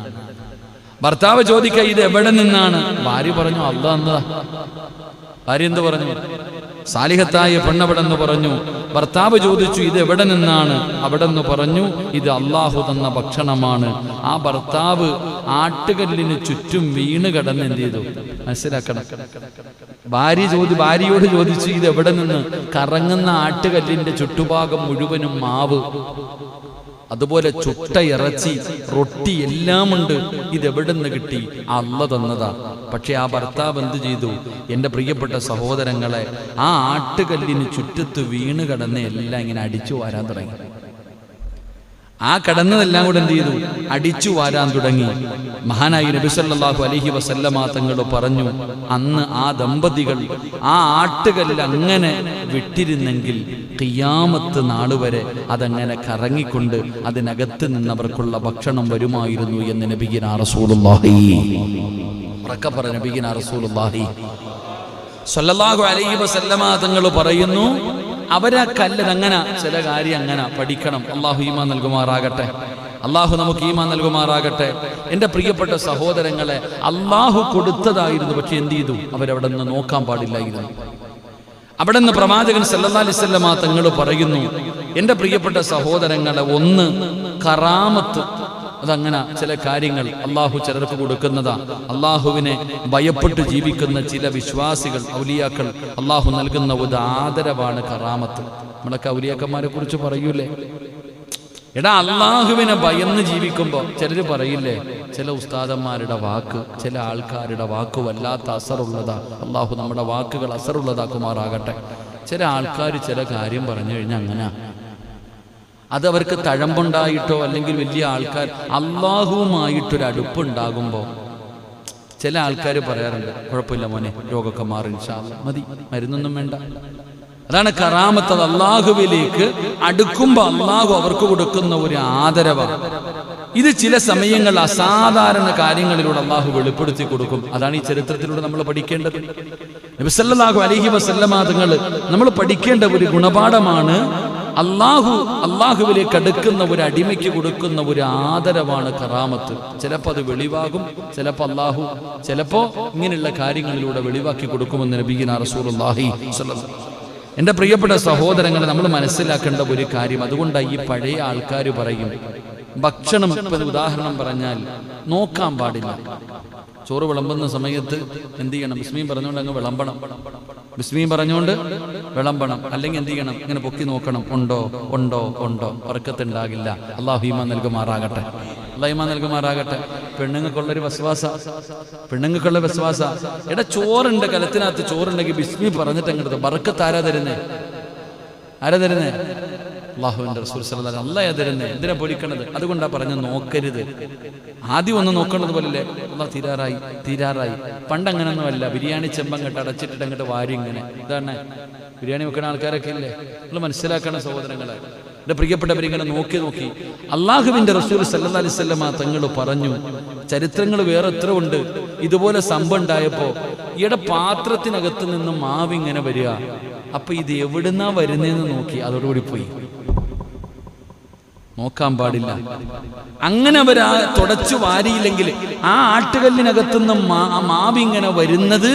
Speaker 1: ഭർത്താവ് ചോദിക്ക, ഇത് എവിടെ നിന്നാണ്? ഭാര്യ പറഞ്ഞു, അല്ലാഹ് എന്നതാ. ഭാര്യ എന്ത് പറഞ്ഞു? സാലിഹത്തായ പെണ്ണവിടെന്ന് പറഞ്ഞു. ഭർത്താവ് ചോദിച്ചു, ഇത് എവിടെ നിന്നാണ്? അവിടെ നിന്ന് പറഞ്ഞു, ഇത് അല്ലാഹു തന്ന ഭക്ഷണമാണ്. ആ ഭർത്താവ് ആട്ടുകല്ലിന് ചുറ്റും വീണ് കിടന്ന് എന്ത് ചെയ്തു? മനസ്സിലാക്കണം. ഭാര്യയോട് ചോദിച്ചു, ഇത് എവിടെ നിന്ന്? കറങ്ങുന്ന ആട്ടുകല്ലിന്റെ ചുറ്റുഭാഗം മുഴുവനും മാവ്, അതുപോലെ ചുട്ട ഇറച്ചി, റൊട്ടി എല്ലാം ഉണ്ട്. ഇതെവിടെ നിന്ന് കിട്ടി? അല്ലാഹ് തന്നതാ. പക്ഷെ ആ ഭർത്താവ് എന്ത് ചെയ്തു? എൻ്റെ പ്രിയപ്പെട്ട സഹോദരങ്ങളെ, ആ ആട്ടുകല്ലിന് ചുറ്റത്ത് വീണ് കിടന്ന് എല്ലാം ഇങ്ങനെ അടിച്ചു വാരാൻ തുടങ്ങി. ആ കടന്നതെല്ലാം കൂടെ എന്ത് ചെയ്തു? അടിച്ചു വാരാൻ തുടങ്ങി. മഹാനായി നബി സല്ലല്ലാഹു അലൈഹി വസല്ലമ തങ്ങൾ പറഞ്ഞു, അന്ന് ആ ദമ്പതികൾ ആ ആട്ടുകല്ല് അങ്ങനെ വിട്ടിരുന്നെങ്കിൽ ഖിയാമത്ത് നാള് വരെ അതങ്ങനെ കറങ്ങിക്കൊണ്ട് അതിനകത്ത് നിന്നവർക്കുള്ള ഭക്ഷണം വരുമായിരുന്നു എന്ന് നബിയിനാ റസൂലുള്ളാഹി നബിയിനാ റസൂലുള്ളാഹി സ്വല്ലല്ലാഹു അലൈഹി വസല്ലമ തങ്ങൾ പറയുന്നു, അവരാ കല്ലത് അങ്ങനെ ചില കാര്യം അങ്ങനെ പഠിക്കണം. അല്ലാഹു ഈമാൻ നൽകുമാറാകട്ടെ. അല്ലാഹു നമുക്ക് ഈമാൻ നൽകുമാറാകട്ടെ. എൻ്റെ പ്രിയപ്പെട്ട സഹോദരങ്ങളെ, അല്ലാഹു കൊടുത്തതായിരുന്നു, പക്ഷെ എന്ത് ചെയ്തു? അവരവിടെ നിന്ന് നോക്കാൻ പാടില്ലായിരുന്നു. അവിടെ നിന്ന് പ്രവാചകൻ സല്ലല്ലാഹു അലൈഹി വസല്ലമ തങ്ങൾ പറയുന്നു, എൻ്റെ പ്രിയപ്പെട്ട സഹോദരങ്ങളെ, ഒന്ന് കറാമത്ത്. അതങ്ങനെ ചില കാര്യങ്ങൾ അള്ളാഹു ചിലർക്ക് കൊടുക്കുന്നതാ. അള്ളാഹുവിനെ ഭയപ്പെട്ട് ജീവിക്കുന്ന ചില വിശ്വാസികൾ, ഔലിയാക്കൾ, അള്ളാഹു നൽകുന്ന ഒരു ആദരവാണ് കറാമത്ത്. നമ്മളൊക്കെ ഔലിയാക്കന്മാരെ കുറിച്ച് പറയൂലേ, എടാ അള്ളാഹുവിനെ ഭയന്ന് ജീവിക്കുമ്പോൾ ചിലർ പറയില്ലേ, ചില ഉസ്താദന്മാരുടെ വാക്ക്, ചില ആൾക്കാരുടെ വാക്ക് വല്ലാത്ത അസറുള്ളതാ. അള്ളാഹു നമ്മുടെ വാക്കുകൾ അസറുള്ളതാക്കുമാറാകട്ടെ. ചില ആൾക്കാർ ചില കാര്യം പറഞ്ഞു കഴിഞ്ഞാൽ അങ്ങനെ അതവർക്ക് തഴമ്പുണ്ടായിട്ടോ അല്ലെങ്കിൽ വലിയ ആൾക്കാർ അള്ളാഹുവുമായിട്ടൊരു അടുപ്പുണ്ടാകുമ്പോൾ ചില ആൾക്കാർ പറയാറുണ്ട്, കുഴപ്പമില്ല മോനെ, രോഗമൊക്കെ മാറി ഇൻഷാ അല്ലാഹ്, മതി, മരുന്നൊന്നും വേണ്ട. അതാണ് കറാമത്ത്. അത് അള്ളാഹുവിലേക്ക് അടുക്കുമ്പോൾ അള്ളാഹു അവർക്ക് കൊടുക്കുന്ന ഒരു ആദരവാണ്. ഇത് ചില സമയങ്ങൾ അസാധാരണ കാര്യങ്ങളിലൂടെ അള്ളാഹു വെളിപ്പെടുത്തി കൊടുക്കും. അതാണ് ഈ ചരിത്രത്തിലൂടെ നമ്മൾ പഠിക്കേണ്ടത്. നബി സല്ലല്ലാഹു അലൈഹി വസല്ലമ തങ്ങൾ നമ്മൾ പഠിക്കേണ്ട ഒരു ഗുണപാഠമാണ്. അള്ളാഹുവിലേക്ക് അടുക്കുന്ന ഒരു അടിമയ്ക്ക് കൊടുക്കുന്ന ഒരു ആദരവാണ് കറാമത്ത്. ചിലപ്പോൾ അത് വെളിവാകും, ചിലപ്പോ ഇങ്ങനെയുള്ള കാര്യങ്ങളിലൂടെ വെളിവാക്കി കൊടുക്കുമെന്ന് നബിയിനാ റസൂലുള്ളാഹി സ്വല്ലല്ലാഹു അലൈഹി വസല്ലം. എൻ്റെ പ്രിയപ്പെട്ട സഹോദരങ്ങളെ, നമ്മൾ മനസ്സിലാക്കേണ്ട ഒരു കാര്യം, അതുകൊണ്ടാണ് ഈ പഴയ ആൾക്കാർ പറയും, ഭക്ഷണം ഇപ്പം ഉദാഹരണം പറഞ്ഞാൽ നോക്കാൻ പാടില്ല. ചോറ് വിളമ്പുന്ന സമയത്ത് എന്ത് ചെയ്യണം? ബിസ്മീം പറഞ്ഞുകൊണ്ട് അങ്ങ് വിളമ്പണം. ബിസ്മീം പറഞ്ഞുകൊണ്ട് വിളമ്പണം. അല്ലെങ്കിൽ എന്ത് ചെയ്യണം? ഇങ്ങനെ പൊക്കി നോക്കണം, ഉണ്ടോ ഉണ്ടോ ഉണ്ടോ. ഉറക്കത്തുണ്ടാകില്ല. അല്ലാഹു ഈമാൻ നൽകുമാറാകട്ടെ. അല്ലാഹു ഈമാൻ നൽകുമാറാകട്ടെ. പെണ്ണുങ്ങൾക്കുള്ളൊരു വിശ്വാസ എടാ, ചോറുണ്ട് കലത്തിനകത്ത്, ചോറുണ്ടെങ്കിൽ ബിസ്മി പറഞ്ഞിട്ട് അങ്ങോട്ട് ബർക്കത്ത് ആരാ തരുന്നേ? അല്ലാഹുവിന്റെ റസൂൽ സല്ലല്ലാഹു അലൈഹി വസല്ലം അല്ലാഹ് തരുന്നേ. എന്തിനാ പൊടിക്കണത്? അതുകൊണ്ടാ പറഞ്ഞ നോക്കരുത്. ആദ്യം ഒന്ന് നോക്കണത് പോലല്ലേ, അല്ലാഹ് തീരാറായി. പണ്ടങ്ങനൊന്നും അല്ല. ബിരിയാണി ചെമ്പങ്ങട്ട് അടച്ചിട്ടിട്ട് അങ്ങോട്ട് വാരി ഇങ്ങനെ. ഇതാണ് ബിരിയാണി വെക്കുന്ന ആൾക്കാരൊക്കെ ഇല്ലേ, നിങ്ങൾ മനസ്സിലാക്കണം സഹോദരങ്ങളെ. എൻ്റെ പ്രിയപ്പെട്ടവരിങ്ങനെ നോക്കി അള്ളാഹുവിന്റെ റസൂൽ സല്ലല്ലാഹു അലൈഹി വസല്ലം തങ്ങൾ പറഞ്ഞു. ചരിത്രങ്ങൾ വേറെ എത്ര ഉണ്ട്. ഇതുപോലെ സംഭവം ഉണ്ടായപ്പോ ഈയുടെ പാത്രത്തിനകത്ത് നിന്ന് മാവ് ഇങ്ങനെ വരിക. അപ്പൊ ഇത് എവിടുന്നാ വരുന്നതെന്ന് നോക്കി, അതോടുകൂടി പോയി. നോക്കാൻ പാടില്ല. അങ്ങനെ അവർ തുടച്ചു വാരിയില്ലെങ്കിൽ ആ ആട്ടുകല്ലിനകത്തുനിന്ന് മാവിങ്ങനെ വരുന്നത്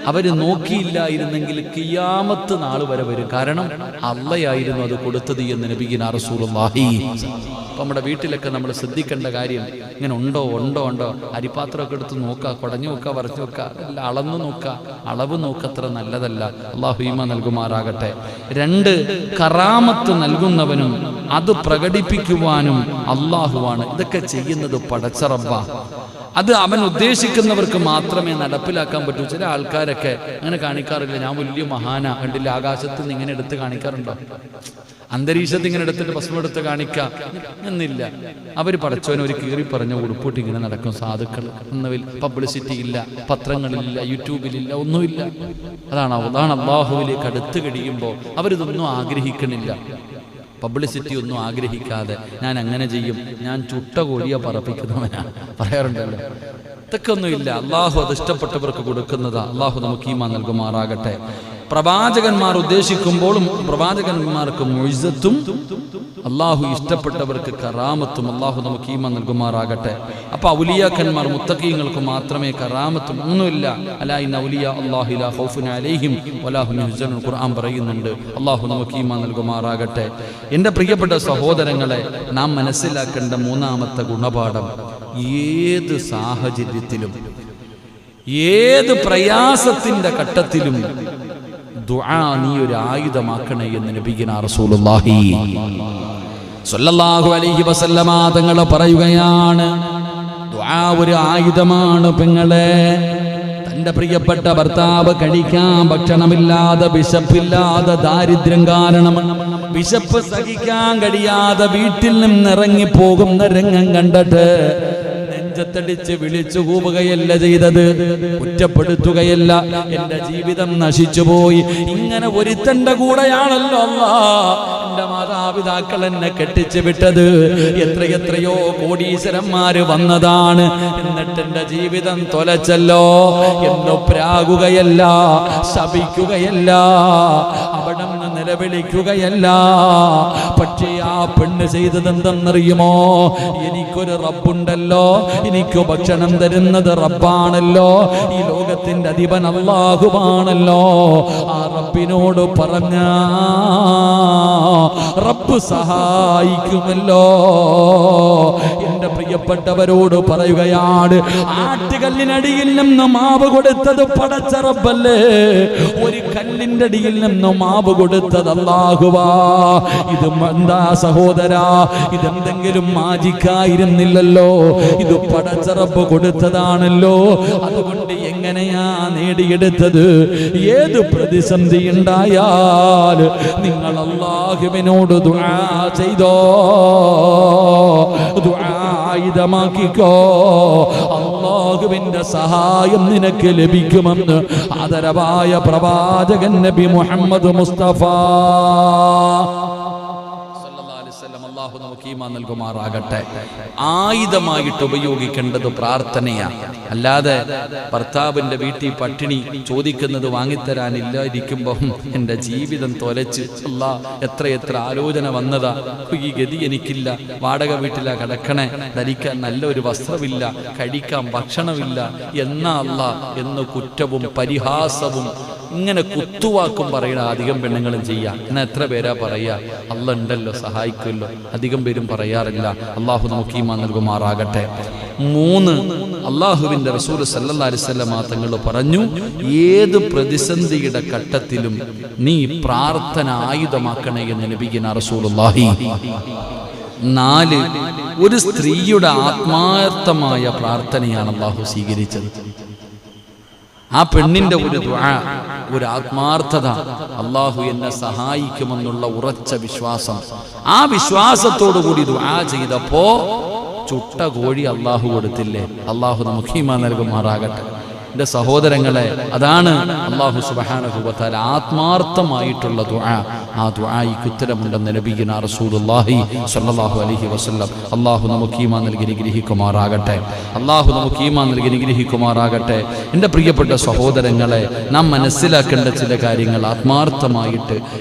Speaker 1: അവര് നോക്കിയില്ലായിരുന്നെങ്കിൽ ഖിയാമത്ത് നാൾ വരെ വരും. കാരണം അള്ളയായിരുന്നു അത് കൊടുത്തത് എന്ന് നബിയുനാ റസൂലുള്ളാഹി. അപ്പൊ നമ്മുടെ വീട്ടിലൊക്കെ നമ്മൾ ശ്രദ്ധിക്കേണ്ട കാര്യം, ഇങ്ങനെ ഉണ്ടോ അരിപാത്രമൊക്കെ എടുത്ത് നോക്കുക, കുടഞ്ഞു നോക്കുക, വരച്ചു നോക്കുക, എല്ലാം അളന്നു നോക്കുക. അളവ് നോക്കത്ര നല്ലതല്ല. അള്ളാഹു ഈമാൻ നൽകുമാറാകട്ടെ. 2, കറാമത്ത് നൽകുന്നവനും അത് പ്രകടിപ്പിക്കുവാനും അള്ളാഹുവാണ്. ഇതൊക്കെ ചെയ്യുന്നത് പടച്ച റബ്ബാ. അത് അവൻ ഉദ്ദേശിക്കുന്നവർക്ക് മാത്രമേ നടപ്പിലാക്കാൻ പറ്റൂ. ചില ആൾക്കാരൊക്കെ അങ്ങനെ കാണിക്കാറില്ല. ഞാൻ വലിയ മഹാന, കണ്ടില്ല, ആകാശത്ത് നിന്ന് ഇങ്ങനെ എടുത്ത് കാണിക്കാറുണ്ടോ? അന്തരീക്ഷത്തിൽ ഇങ്ങനെ എടുത്തിട്ട് ഭസ്മം എടുത്ത് കാണിക്കുക എന്നില്ല. അവർ പടച്ചവനെ ഒരു കീറി പറഞ്ഞ ഉടുപ്പിട്ട് ഇങ്ങനെ നടക്കും സാധുക്കൾ. എന്നതിൽ പബ്ലിസിറ്റി ഇല്ല, പത്രങ്ങളിലില്ല, യൂട്യൂബിലില്ല, ഒന്നുമില്ല. അതാണ് അള്ളാഹുവിലേക്ക് അടുത്ത് കഴിയുമ്പോൾ അവരിതൊന്നും ആഗ്രഹിക്കണില്ല. പബ്ലിസിറ്റി ഒന്നും ആഗ്രഹിക്കാതെ ഞാൻ അങ്ങനെ ചെയ്യും, ഞാൻ ചുട്ട കോഴിയെ പറപ്പിക്കുന്നവനാണ് പറയാറുണ്ടല്ലോ. ഇതൊക്കെ ഒന്നുമില്ല. അള്ളാഹു അത് ഇഷ്ടപ്പെട്ടവർക്ക് കൊടുക്കുന്നതാ. അള്ളാഹു നമുക്ക് ഈമാൻ നൽകുമാറാകട്ടെ. പ്രവാചകന്മാർ ഉദ്ദേശിക്കുമ്പോഴും പ്രവാചകന്മാർക്ക് മുഇസ്സത്തും അള്ളാഹു ഇഷ്ടപ്പെട്ടവർക്ക് കറാമത്തും അള്ളാഹു നമുക്ക് ഈമാൻ നൽകുമാറാകട്ടെ. അപ്പൊ ഔലിയാക്കന്മാർ മുത്തഖീങ്ങൾക്ക് മാത്രമേ കറാമത്തും ഒന്നുമില്ല. അലാ ഇന്ന ഔലിയാ അല്ലാഹി ലാ ഖൗഫുൻ അലൈഹിം വലാ ഹും യഹ്സനൂൻ ഖുർആൻ പറയുന്നുണ്ട്. അള്ളാഹു നമുക്ക് ഈമാൻ നൽകുമാറാകട്ടെ. എൻ്റെ പ്രിയപ്പെട്ട സഹോദരങ്ങളെ, നാം മനസ്സിലാക്കേണ്ട 3ാമത്തെ ഗുണപാഠം, ഏത് സാഹചര്യത്തിലും ഏത് പ്രയാസത്തിന്റെ ഘട്ടത്തിലും ദുആ നീ ഒരു ആയുധമാക്കണേ എന്ന് നബിയുനാ റസൂലുള്ളാഹി സ്വല്ലല്ലാഹു അലൈഹി വസല്ലമ തങ്ങൾ പറയുകയാണ്. ദുആ ഒരു ആയുധമാണ് പെങ്ങളെ. തന്റെ പ്രിയപ്പെട്ട ഭർത്താവ് കഴിക്കാൻ ഭക്ഷണമില്ലാതെ, വിശപ്പില്ലാതെ, ദാരിദ്ര്യം കാരണം വിശപ്പ് സഹിക്കാൻ കഴിയാതെ വീട്ടിൽ നിന്നിറങ്ങിപ്പോകുന്ന രംഗം കണ്ടിട്ട് നെഞ്ചത്തടിച്ച് വിളിച്ചു കൂവുകയല്ല ചെയ്തത്, കുറ്റപ്പെടുത്തുകയല്ല. എന്റെ ജീവിതം നശിച്ചുപോയി, ഇങ്ങനെ ഒരുത്തന്റെ കൂടെയാണല്ലോ അല്ലാഹ് എന്റെ മാതാപിതാക്കൾ എന്നെ കെട്ടിച്ചു വിട്ടത്, എത്രയെത്രയോ കോടീശ്വരന്മാര് വന്നതാണ്, എന്നിട്ട് എന്റെ ജീവിതം തൊലച്ചല്ലോ എന്ന് പ്രാകുകയല്ല, ശപിക്കുകയല്ല, അവിടെ നിലവിളിക്കുകയല്ല. പക്ഷേ ആ പെണ്ണ് ചെയ്തത് എന്തെന്നറിയുമോ? എനിക്കൊരു റബ്ബുണ്ടല്ലോ, എനിക്ക് ഭക്ഷണം തരുന്നത് റബ്ബാണല്ലോ, ഈ ലോകത്തിന്റെ അധിപൻ അല്ലാഹുവാണല്ലോ. ആ റബ്ബിനോട് പറഞ്ഞ റബ്ബ് സഹായിക്കുമല്ലോ. എന്റെ പ്രിയപ്പെട്ടവരോട് പറയുകയാണ്, ആറ്റുകല്ലിനടിയിൽ നിന്ന് മാവ് കൊടുത്തത് പടച്ച റബ്ബല്ലേ, ഒരു കല്ലിന്റെ അടിയിൽ നിന്ന് മാവ് കൊടുത്തത് അല്ലാഹുവാ. ഇത് എന്താ സഹോദരാ, ഇതെന്തെങ്കിലും മാജിക്കായിരുന്നില്ലല്ലോ, ഇത് പടച്ച റബ്ബ് കൊടുത്തതാണല്ലോ. അതുകൊണ്ട് എങ്ങനെയാ നേടിയെടുത്തത്? ഏത് പ്രതിസന്ധി ഉണ്ടായാൽ നിങ്ങൾ അല്ലാഹുവിനോട് ദുആ ചെയ്തോ, ദുആ ആയുധമാക്കിക്കോ. അല്ലാഹുവിന്റെ സഹായം നിനക്ക് ലഭിക്കുമെന്ന് ആദരവായ പ്രവാചകൻ നബി മുഹമ്മദ് മുസ്തഫ അല്ലാഹു നമുക്ക് ഈമാൻ നൽകുമാറാകട്ടെ. ആയുധമായിട്ട് ഉപയോഗിക്കേണ്ടത് പ്രാർത്ഥനയാണ്. അല്ലാതെ ഭർത്താവിന്റെ വീട്ടിൽ പട്ടിണി ചോദിക്കുന്നത് വാങ്ങിത്തരാനില്ലായിരിക്കുമ്പോ എൻ്റെ ജീവിതം തൊലച്ച് എത്ര ആലോചന വന്നതാ, ഈ ഗതി എനിക്കില്ല, വാടക വീട്ടിലാ കിടക്കണേ, ധരിക്കാൻ നല്ലൊരു വസ്ത്രമില്ല, കഴിക്കാൻ ഭക്ഷണമില്ല എന്നാ എന്ന് കുറ്റവും പരിഹാസവും ഇങ്ങനെ കുത്തുവാക്കും പറയണ അധികം പെണ്ണുങ്ങളും ചെയ്യാം. എന്നാ എത്ര പേരാ പറയാ, അല്ല ഉണ്ടല്ലോ സഹായിക്കുമല്ലോ, അധികം പേരും പറയാറില്ല. അള്ളാഹു നമുക്ക് ഈമാൻ നൽകുമാറാകട്ടെ. 3, അള്ളാഹുവിന്റെ റസൂൽ സല്ലല്ലാഹു അലൈഹി വസല്ലം തങ്ങൾ പറഞ്ഞു, ഏത് പ്രതിസന്ധിയുടെ ഘട്ടത്തിലും നീ പ്രാർത്ഥന ആയുധമാക്കണേ എന്ന് നബിയുനാ റസൂലുള്ളാഹി. 4, ഒരു സ്ത്രീയുടെ ആത്മാർത്ഥമായ പ്രാർത്ഥനയാണ് അള്ളാഹു സ്വീകരിച്ചത്. ആ പെണ്ണിന്റെ ഒരു ദുആ, ഒരു ആത്മാർത്ഥത, അള്ളാഹു എന്നെ സഹായിക്കുമെന്നുള്ള ഉറച്ച വിശ്വാസം, ആ വിശ്വാസത്തോടു കൂടി ദുആ ചെയ്തപ്പോ ചുട്ട കോഴി അള്ളാഹു കൊടുത്തില്ലേ. അള്ളാഹു നമുക്ക് ഈമാൻ നൽകുമാറാകട്ടെ. എൻ്റെ സഹോദരങ്ങളെ, അതാണ് അല്ലാഹു സുബ്ഹാനഹു വ തആല ആത്മാർത്ഥമായിട്ടുള്ള ദുആ. ആ ദുആയ്ക്ക് ഉത്തരമുണ്ടെന്ന് നബിയുനാ റസൂലുള്ളാഹി സ്വല്ലല്ലാഹു അലൈഹി വസല്ലം. അല്ലാഹു നമുക്ക് ഈമാൻ നൽകി അനുഗ്രഹിക്കുമാറാകട്ടെ. അല്ലാഹു നമുക്ക് ഈമാൻ നൽകി അനുഗ്രഹിക്കുമാറാകട്ടെ. എൻ്റെ പ്രിയപ്പെട്ട സഹോദരങ്ങളെ, നാം മനസ്സിലാക്കേണ്ട ചില കാര്യങ്ങൾ ആത്മാർത്ഥമായിട്ട്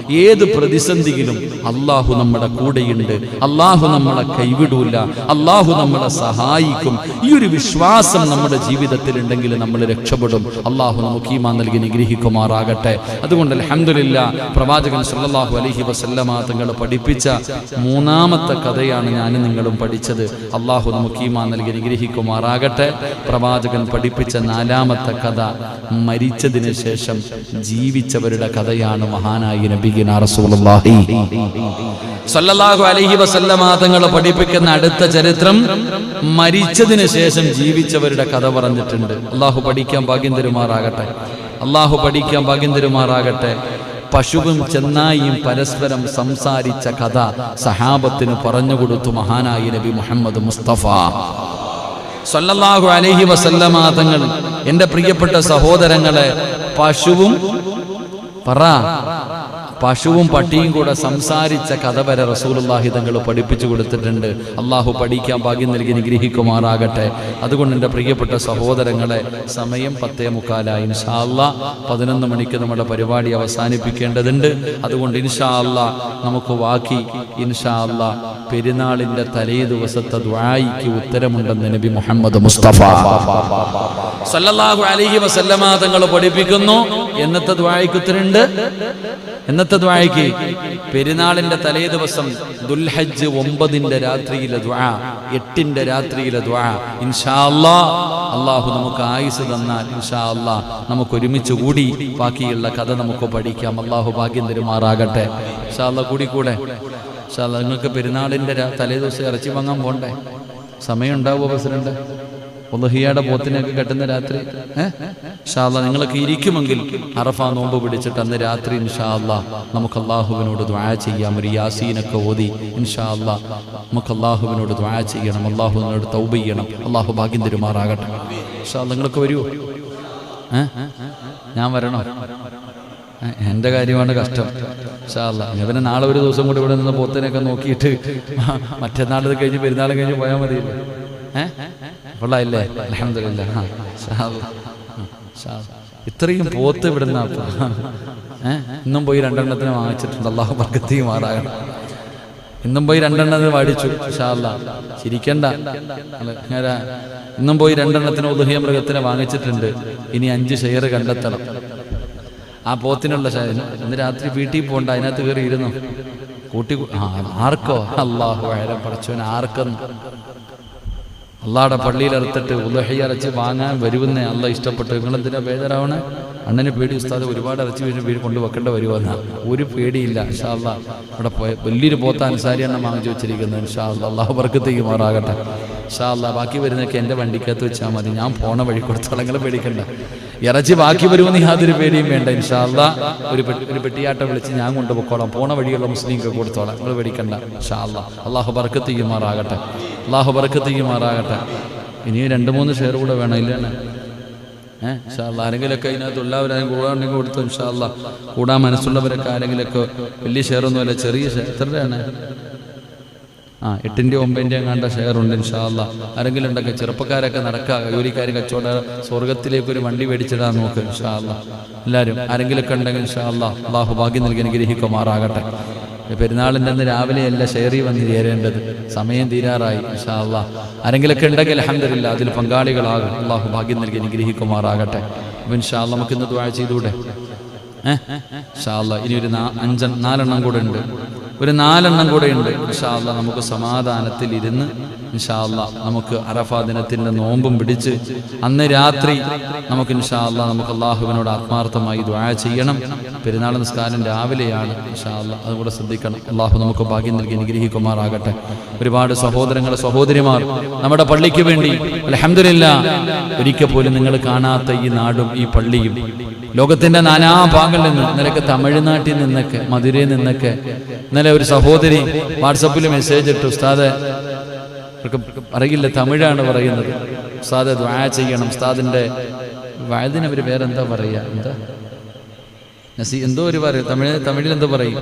Speaker 1: ഏത് പ്രതിസന്ധിയിലും അല്ലാഹു നമ്മുടെ കൂടെയുണ്ട്, അല്ലാഹു നമ്മളെ കൈവിടൂല, അല്ലാഹു നമ്മളെ സഹായിക്കും. ഈ ഒരു വിശ്വാസം നമ്മുടെ ജീവിതത്തിൽ ഉണ്ടെങ്കിൽ നമ്മൾ രക്ഷപ്പെടും. അല്ലാഹു നമുക്ക് ഈമാൻ നൽകി അനുഗ്രഹിക്കുമാറാകട്ടെ. അതുകൊണ്ട് അൽഹംദുലില്ലാ, പ്രവാചകൻ സല്ലല്ലാഹു അലൈഹി വസല്ലമ തങ്ങൾ പഠിപ്പിച്ച മൂന്നാമത്തെ കഥയാണ് ഞാനും നിങ്ങളും പഠിച്ചത്. അല്ലാഹു നമുക്ക് ഈമാൻ നൽകി അനുഗ്രഹിക്കുമാറാകട്ടെ. പ്രവാചകൻ പഠിപ്പിച്ച നാലാമത്തെ കഥ മരിച്ചതിന് ശേഷം ജീവിച്ചവരുടെ കഥയാണ്. മഹാനായ നബിയുനാ റസൂലുള്ളാഹി സല്ലല്ലാഹു അലൈഹി വസല്ലമ തങ്ങൾ പഠിപ്പിക്കുന്ന അടുത്ത ചരിത്രം മരിച്ചതിന് ശേഷം ജീവിച്ചവരുടെ കഥ പറഞ്ഞിട്ടുണ്ട്. അല്ലാഹു പഠിക്കാൻ ഭാഗ്യം തരുമാറാകട്ടെ. അല്ലാഹു പഠിക്കാൻ ഭാഗ്യം തരുമാറാകട്ടെ. പശുവും ചെന്നായിയും പരസ്പരം സംസാരിച്ച കഥ സഹാബത്തിന് പറഞ്ഞുകൊടുത്തു മഹാനായ നബി മുഹമ്മദ് മുസ്തഫ സല്ലല്ലാഹു അലൈഹി വസല്ലമ തങ്ങൾ. എൻ്റെ പ്രിയപ്പെട്ട സഹോദരങ്ങളെ, പശുവും പട്ടിയും കൂടെ സംസാരിച്ച കഥ വരെ റസൂലുള്ളാഹി തങ്ങൾ പഠിപ്പിച്ചു കൊടുത്തിട്ടുണ്ട്. അള്ളാഹു പഠിക്കാൻ ഭാഗ്യം നൽകി അനുഗ്രഹിക്കുമാറാകട്ടെ. അതുകൊണ്ട് എൻ്റെ പ്രിയപ്പെട്ട സഹോദരങ്ങളെ, സമയം 10:45. ഇൻഷാ അല്ലാഹ് 11 മണിക്ക് നമ്മുടെ പരിപാടി അവസാനിപ്പിക്കേണ്ടതുണ്ട്. അതുകൊണ്ട് ഇൻഷാ അല്ലാഹ് നമുക്ക് ബാക്കി ഇൻഷാ അല്ലാഹ് പെരുന്നാളിൻ്റെ തലേ ദിവസത്തെ ദുആയ്ക്ക് ഉത്തരമുണ്ടെന്ന് നബി മുഹമ്മദ് മുസ്തഫ സല്ലല്ലാഹു അലൈഹി വസല്ലമ തങ്ങൾ പഠിപ്പിക്കുന്നു. എന്നത്തെ ദുആയ്ക്ക് ഉത്തരമുണ്ട്? എന്നത്തെ ദുആയ്ക്ക്? പെരുന്നാളിന്റെ തലേ ദിവസം ദുൽഹജ്ജ് 9 രാത്രിയിലെ ദുആ, 8 രാത്രിയിലെ ദുആ. ഇൻഷാ അല്ലാഹ് അല്ലാഹു നമുക്ക് ആയുസ് തന്നാൽ ഇൻഷാ അല്ലാഹ് നമുക്ക് ഒരുമിച്ച് കൂടി ബാക്കിയുള്ള കഥ നമുക്ക് പഠിക്കാം. അല്ലാഹു ഭാഗ്യം തരുമാറാകട്ടെ. ഇൻഷാ അല്ലാഹ് കൂടിക്കൂടെ? ഇൻഷാ അല്ലാഹ് നിങ്ങൾക്ക് പെരുന്നാളിന്റെ തലേ ദിവസം ഇറച്ചി വാങ്ങാൻ പോണ്ടേ? സമയം ഉണ്ടാവുമോ പ്രസിഡന്റ്? ഉളുഹിയയുടെ പോത്തിനൊക്കെ കെട്ടുന്ന രാത്രി ഇൻഷാ അല്ലാഹ് നിങ്ങളൊക്കെ ഇരിക്കുമെങ്കിൽ അറഫ നോമ്പ് പിടിച്ചിട്ട് അന്ന് രാത്രി ഇൻഷാ അല്ലാഹ് നമുക്ക് അല്ലാഹുവിനോട് ദുആ ചെയ്യാം. ഒരു യാസീനൊക്കെ ഓതി ഇൻഷാ അല്ലാഹ് നമുക്ക് അല്ലാഹുവിനോട് ദുആ ചെയ്യണം. അല്ലാഹുവിനോട് തൗബ ചെയ്യണം. അല്ലാഹു ഭാഗ്യം തരുമാറാകട്ടെ. ഇൻഷാ അല്ലാഹ് നിങ്ങളൊക്കെ വരുമോ? ഞാൻ വരണോ? എൻ്റെ കാര്യമാണ് കഷ്ടം. ഇൻഷാ അല്ലാഹ് ഇവനെ നാളെ ഒരു ദിവസം കൂടി ഇവിടെ നിന്ന് പോത്തിനൊക്കെ നോക്കിയിട്ട് മറ്റന്നാൾ കഴിഞ്ഞ് പെരുന്നാൾ കഴിഞ്ഞ് പോയാൽ മതിയില്ലേ? കൊള്ളായില്ലേ? അൽഹംദുലില്ലാഹ്. ഇത്രയും പോത്ത് ഇവിടുന്ന ഇന്നും പോയി 2 വാങ്ങിച്ചിട്ടുണ്ട്. അല്ലാഹു ബർക്കത്ത് ചെയ്യുമാറാകണം. ഇന്നും പോയി 2 വാടിച്ചു. ഇൻഷാ അല്ലാഹ് ചിരിക്കണ്ട. ഇന്നും പോയി 2 ഉളുഹിയ മൃഗത്തിനെ വാങ്ങിച്ചിട്ടുണ്ട്. ഇനി 5 ഷെയർ കണ്ടെത്തണം. ആ പോത്തിനുള്ള ഷെയർ ഇന്ന് രാത്രി വീട്ടിൽ പോകണ്ട, അതിനകത്ത് കയറി ഇരുന്നു കൂട്ടി. ആർക്കോ? അല്ലാഹു അഅലം. പടച്ചോൻ ആർക്കെന്ന് അള്ളാഹുടെ പള്ളിയിൽ ഇറത്തിട്ട് ഉളുഹിയ ഇറച്ചി വാങ്ങാൻ വരുമെന്നേ അള്ളാഹ് ഇഷ്ടപ്പെട്ടു. നിങ്ങളെന്തിനാ ബേജാറാവണേ? അണ്ണന് പേടി ഉസ്താദ് ഒരുപാട് ഇറച്ചി വീട് കൊണ്ട് വെക്കേണ്ട വരുമെന്നാ. ഒരു പേടിയില്ല. ഇൻഷാ അല്ലാഹ് അവിടെ വലിയൊരു പോത്ത അൻസാരി എണ്ണം വാങ്ങിച്ചു വെച്ചിരിക്കുന്നത്. ഇൻഷാ അല്ലാഹ് അള്ളാഹു ബർക്കത്ത് ചെയ്യുമാറാകട്ടെ. ഇൻഷാ അല്ലാഹ് ബാക്കി വരുന്നതൊക്കെ എൻ്റെ വണ്ടിക്കകത്ത് വെച്ചാൽ മതി. ഞാൻ പോണ വഴി കൊടുത്തോളാം. നിങ്ങൾ പേടിക്കണ്ട. ഇറച്ചി ബാക്കി വരുമെന്ന് യാതൊരു പേടിയും വേണ്ട. ഇൻഷാ അല്ലാഹ് ഒരു പെട്ടിയാട്ടം വിളിച്ച് ഞാൻ കൊണ്ടുപോയിക്കോളാം. പോണ വഴിയുള്ള മുസ്ലിംക്ക് കൊടുത്തോളാം. നിങ്ങൾ പേടിക്കണ്ട. ഇൻഷാ അല്ലാഹ് അള്ളാഹു ബർക്കത്ത് ചെയ്യുമാറാകട്ടെ. അള്ളാഹു ബർക്കത്ത് ചെയ്യുമാറാകട്ടെ. ഇനിയും 2-3 ഷെയർ കൂടെ വേണം. ഇല്ലാണ് ഇൻഷാ അല്ലാഹ്. ആരെങ്കിലൊക്കെ ഇതിനകത്ത് എല്ലാവരും കൂടാണ്ടെങ്കിൽ കൊടുത്തു. ഇൻഷാ അല്ലാഹ് കൂടാൻ മനസ്സുള്ളവരൊക്കെ ആരെങ്കിലൊക്കെ വലിയ ഷെയറൊന്നുമല്ല, ചെറിയ ഷെയർ. എത്രയാണ്? 8-ൻ്റെയോ 9-ൻ്റെയോ കണ്ട ഷെയർ ഉണ്ട്. ഇൻഷാ അല്ലാഹ് ആരെങ്കിലും ഉണ്ടൊക്കെ ചെറുപ്പക്കാരൊക്കെ നടക്കുക, ജോലിക്കാർ കച്ചവട സ്വർഗത്തിലേക്ക് ഒരു വണ്ടി മേടിച്ചിടാൻ നോക്ക്. ഇൻഷാ അല്ലാഹ് എല്ലാവരും ആരെങ്കിലൊക്കെ ഉണ്ടെങ്കിൽ ഇൻഷാ അല്ലാഹ് അല്ലാഹു ഭാഗ്യം നൽകി അനുഗ്രഹിക്കുമാറാകട്ടെ. പെരുന്നാളിൻ്റെ അന്ന് രാവിലെയല്ല ഷെയറി വന്ന് ചേരേണ്ടത്. സമയം തീരാറായി. ഇൻഷാ അല്ലാഹ് ആരെങ്കിലൊക്കെ ഉണ്ടെങ്കിൽ അൽഹംദുലില്ലാഹ് അതിൽ പങ്കാളികളാകും. അല്ലാഹു ഭാഗ്യം നൽകി അനുഗ്രഹിക്കുമാറാകട്ടെ. അപ്പോൾ ഇൻഷാ അല്ലാഹ് നമുക്ക് ഇന്ന് ദുആ ചെയ്തൂടെ? ഇൻഷാ അല്ലാഹ് ഇനി ഒരു 4 കൂടെ ഉണ്ട്. ഒരു 4 കൂടെ ഉണ്ട്. ഇൻഷാ അല്ലാഹ് നമുക്ക് സമാധാനത്തിൽ ഇരുന്ന് ഇൻഷാ അല്ലാഹ് നമുക്ക് അറഫാ ദിനത്തിൻ്റെ നോമ്പും പിടിച്ച് അന്ന് രാത്രി നമുക്ക് ഇൻഷാ അല്ലാഹ് നമുക്ക് അല്ലാഹുവിനോട് ആത്മാർത്ഥമായി ദുആ ചെയ്യണം. പെരുന്നാൾ നിസ്കാരം രാവിലെയാണ്. ഇൻഷാ അല്ലാഹ് അതുകൂടെ ശ്രദ്ധിക്കണം. അല്ലാഹു നമുക്ക് ഭാഗ്യം നൽകി അനുഗ്രഹിക്കുമാറാകട്ടെ. ഒരുപാട് സഹോദരങ്ങൾ സഹോദരിമാർ നമ്മുടെ പള്ളിക്ക് വേണ്ടി അൽഹംദുലില്ലാഹ് ഒരിക്കൽ പോലും നിങ്ങൾ കാണാത്ത ഈ നാടും ഈ പള്ളിയും ലോകത്തിന്റെ നാനാഭാഗങ്ങളിൽ നിന്ന്, ഇന്നലെ തമിഴ്നാട്ടിൽ നിന്നൊക്കെ മധുരയിൽ നിന്നൊക്കെ ഇന്നലെ ഒരു സഹോദരി വാട്സപ്പിൽ മെസ്സേജ് ഇട്ടു. ഉസ്താദെ, അറിയില്ല തമിഴാണ് പറയുന്നത്, ഉസ്താദെ ദുആ ചെയ്യണം, ഉസ്താദിന്റെ വയതിനവർ വേറെ എന്താ പറയുക, എന്താ എന്തോ ഒരു പറയും, തമിഴിൽ എന്തോ പറയും.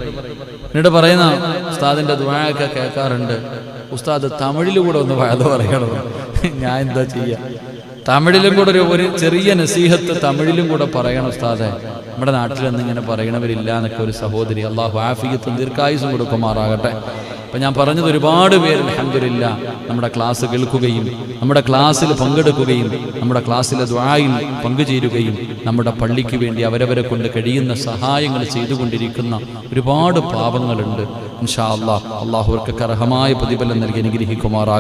Speaker 1: എന്നിട്ട് പറയുന്ന ഉസ്താദിന്റെ ദുആയൊക്കെ കേൾക്കാറുണ്ട്, ഉസ്താദ് തമിഴിലും ഒന്ന് വയത് പറയണം. ഞാൻ എന്താ ചെയ്യാ, തമിഴിലും കൂടെ ഒരു ചെറിയ നസീഹത്ത് തമിഴിലും കൂടെ പറയണം ഉസ്താദെ. നമ്മുടെ നാട്ടിലൊന്നും ഇങ്ങനെ പറയണവരില്ല എന്നൊക്കെ ഒരു സഹോദരി, അള്ളാഹു ആഫിയത്തും ദീർഘായുസും കൊടുക്കുമാറാകട്ടെ. അപ്പം ഞാൻ പറഞ്ഞത് ഒരുപാട് പേര് അൽഹംദുലില്ലാ നമ്മുടെ ക്ലാസ് കേൾക്കുകയും നമ്മുടെ ക്ലാസ്സിൽ പങ്കെടുക്കുകയും നമ്മുടെ ക്ലാസ്സിലെ ദുആയിൽ പങ്കുചേരുകയും നമ്മുടെ പള്ളിക്ക് വേണ്ടി അവരവരെ കൊണ്ട് കഴിയുന്ന സഹായങ്ങൾ ചെയ്തുകൊണ്ടിരിക്കുന്ന ഒരുപാട് പാവങ്ങളുണ്ട്. ഇൻഷാ അല്ലാഹ് അള്ളാഹു അവർക്ക് അർഹമായ പ്രതിഫലം നൽകി അനുഗ്രഹിക്കുമാറാകട്ടെ.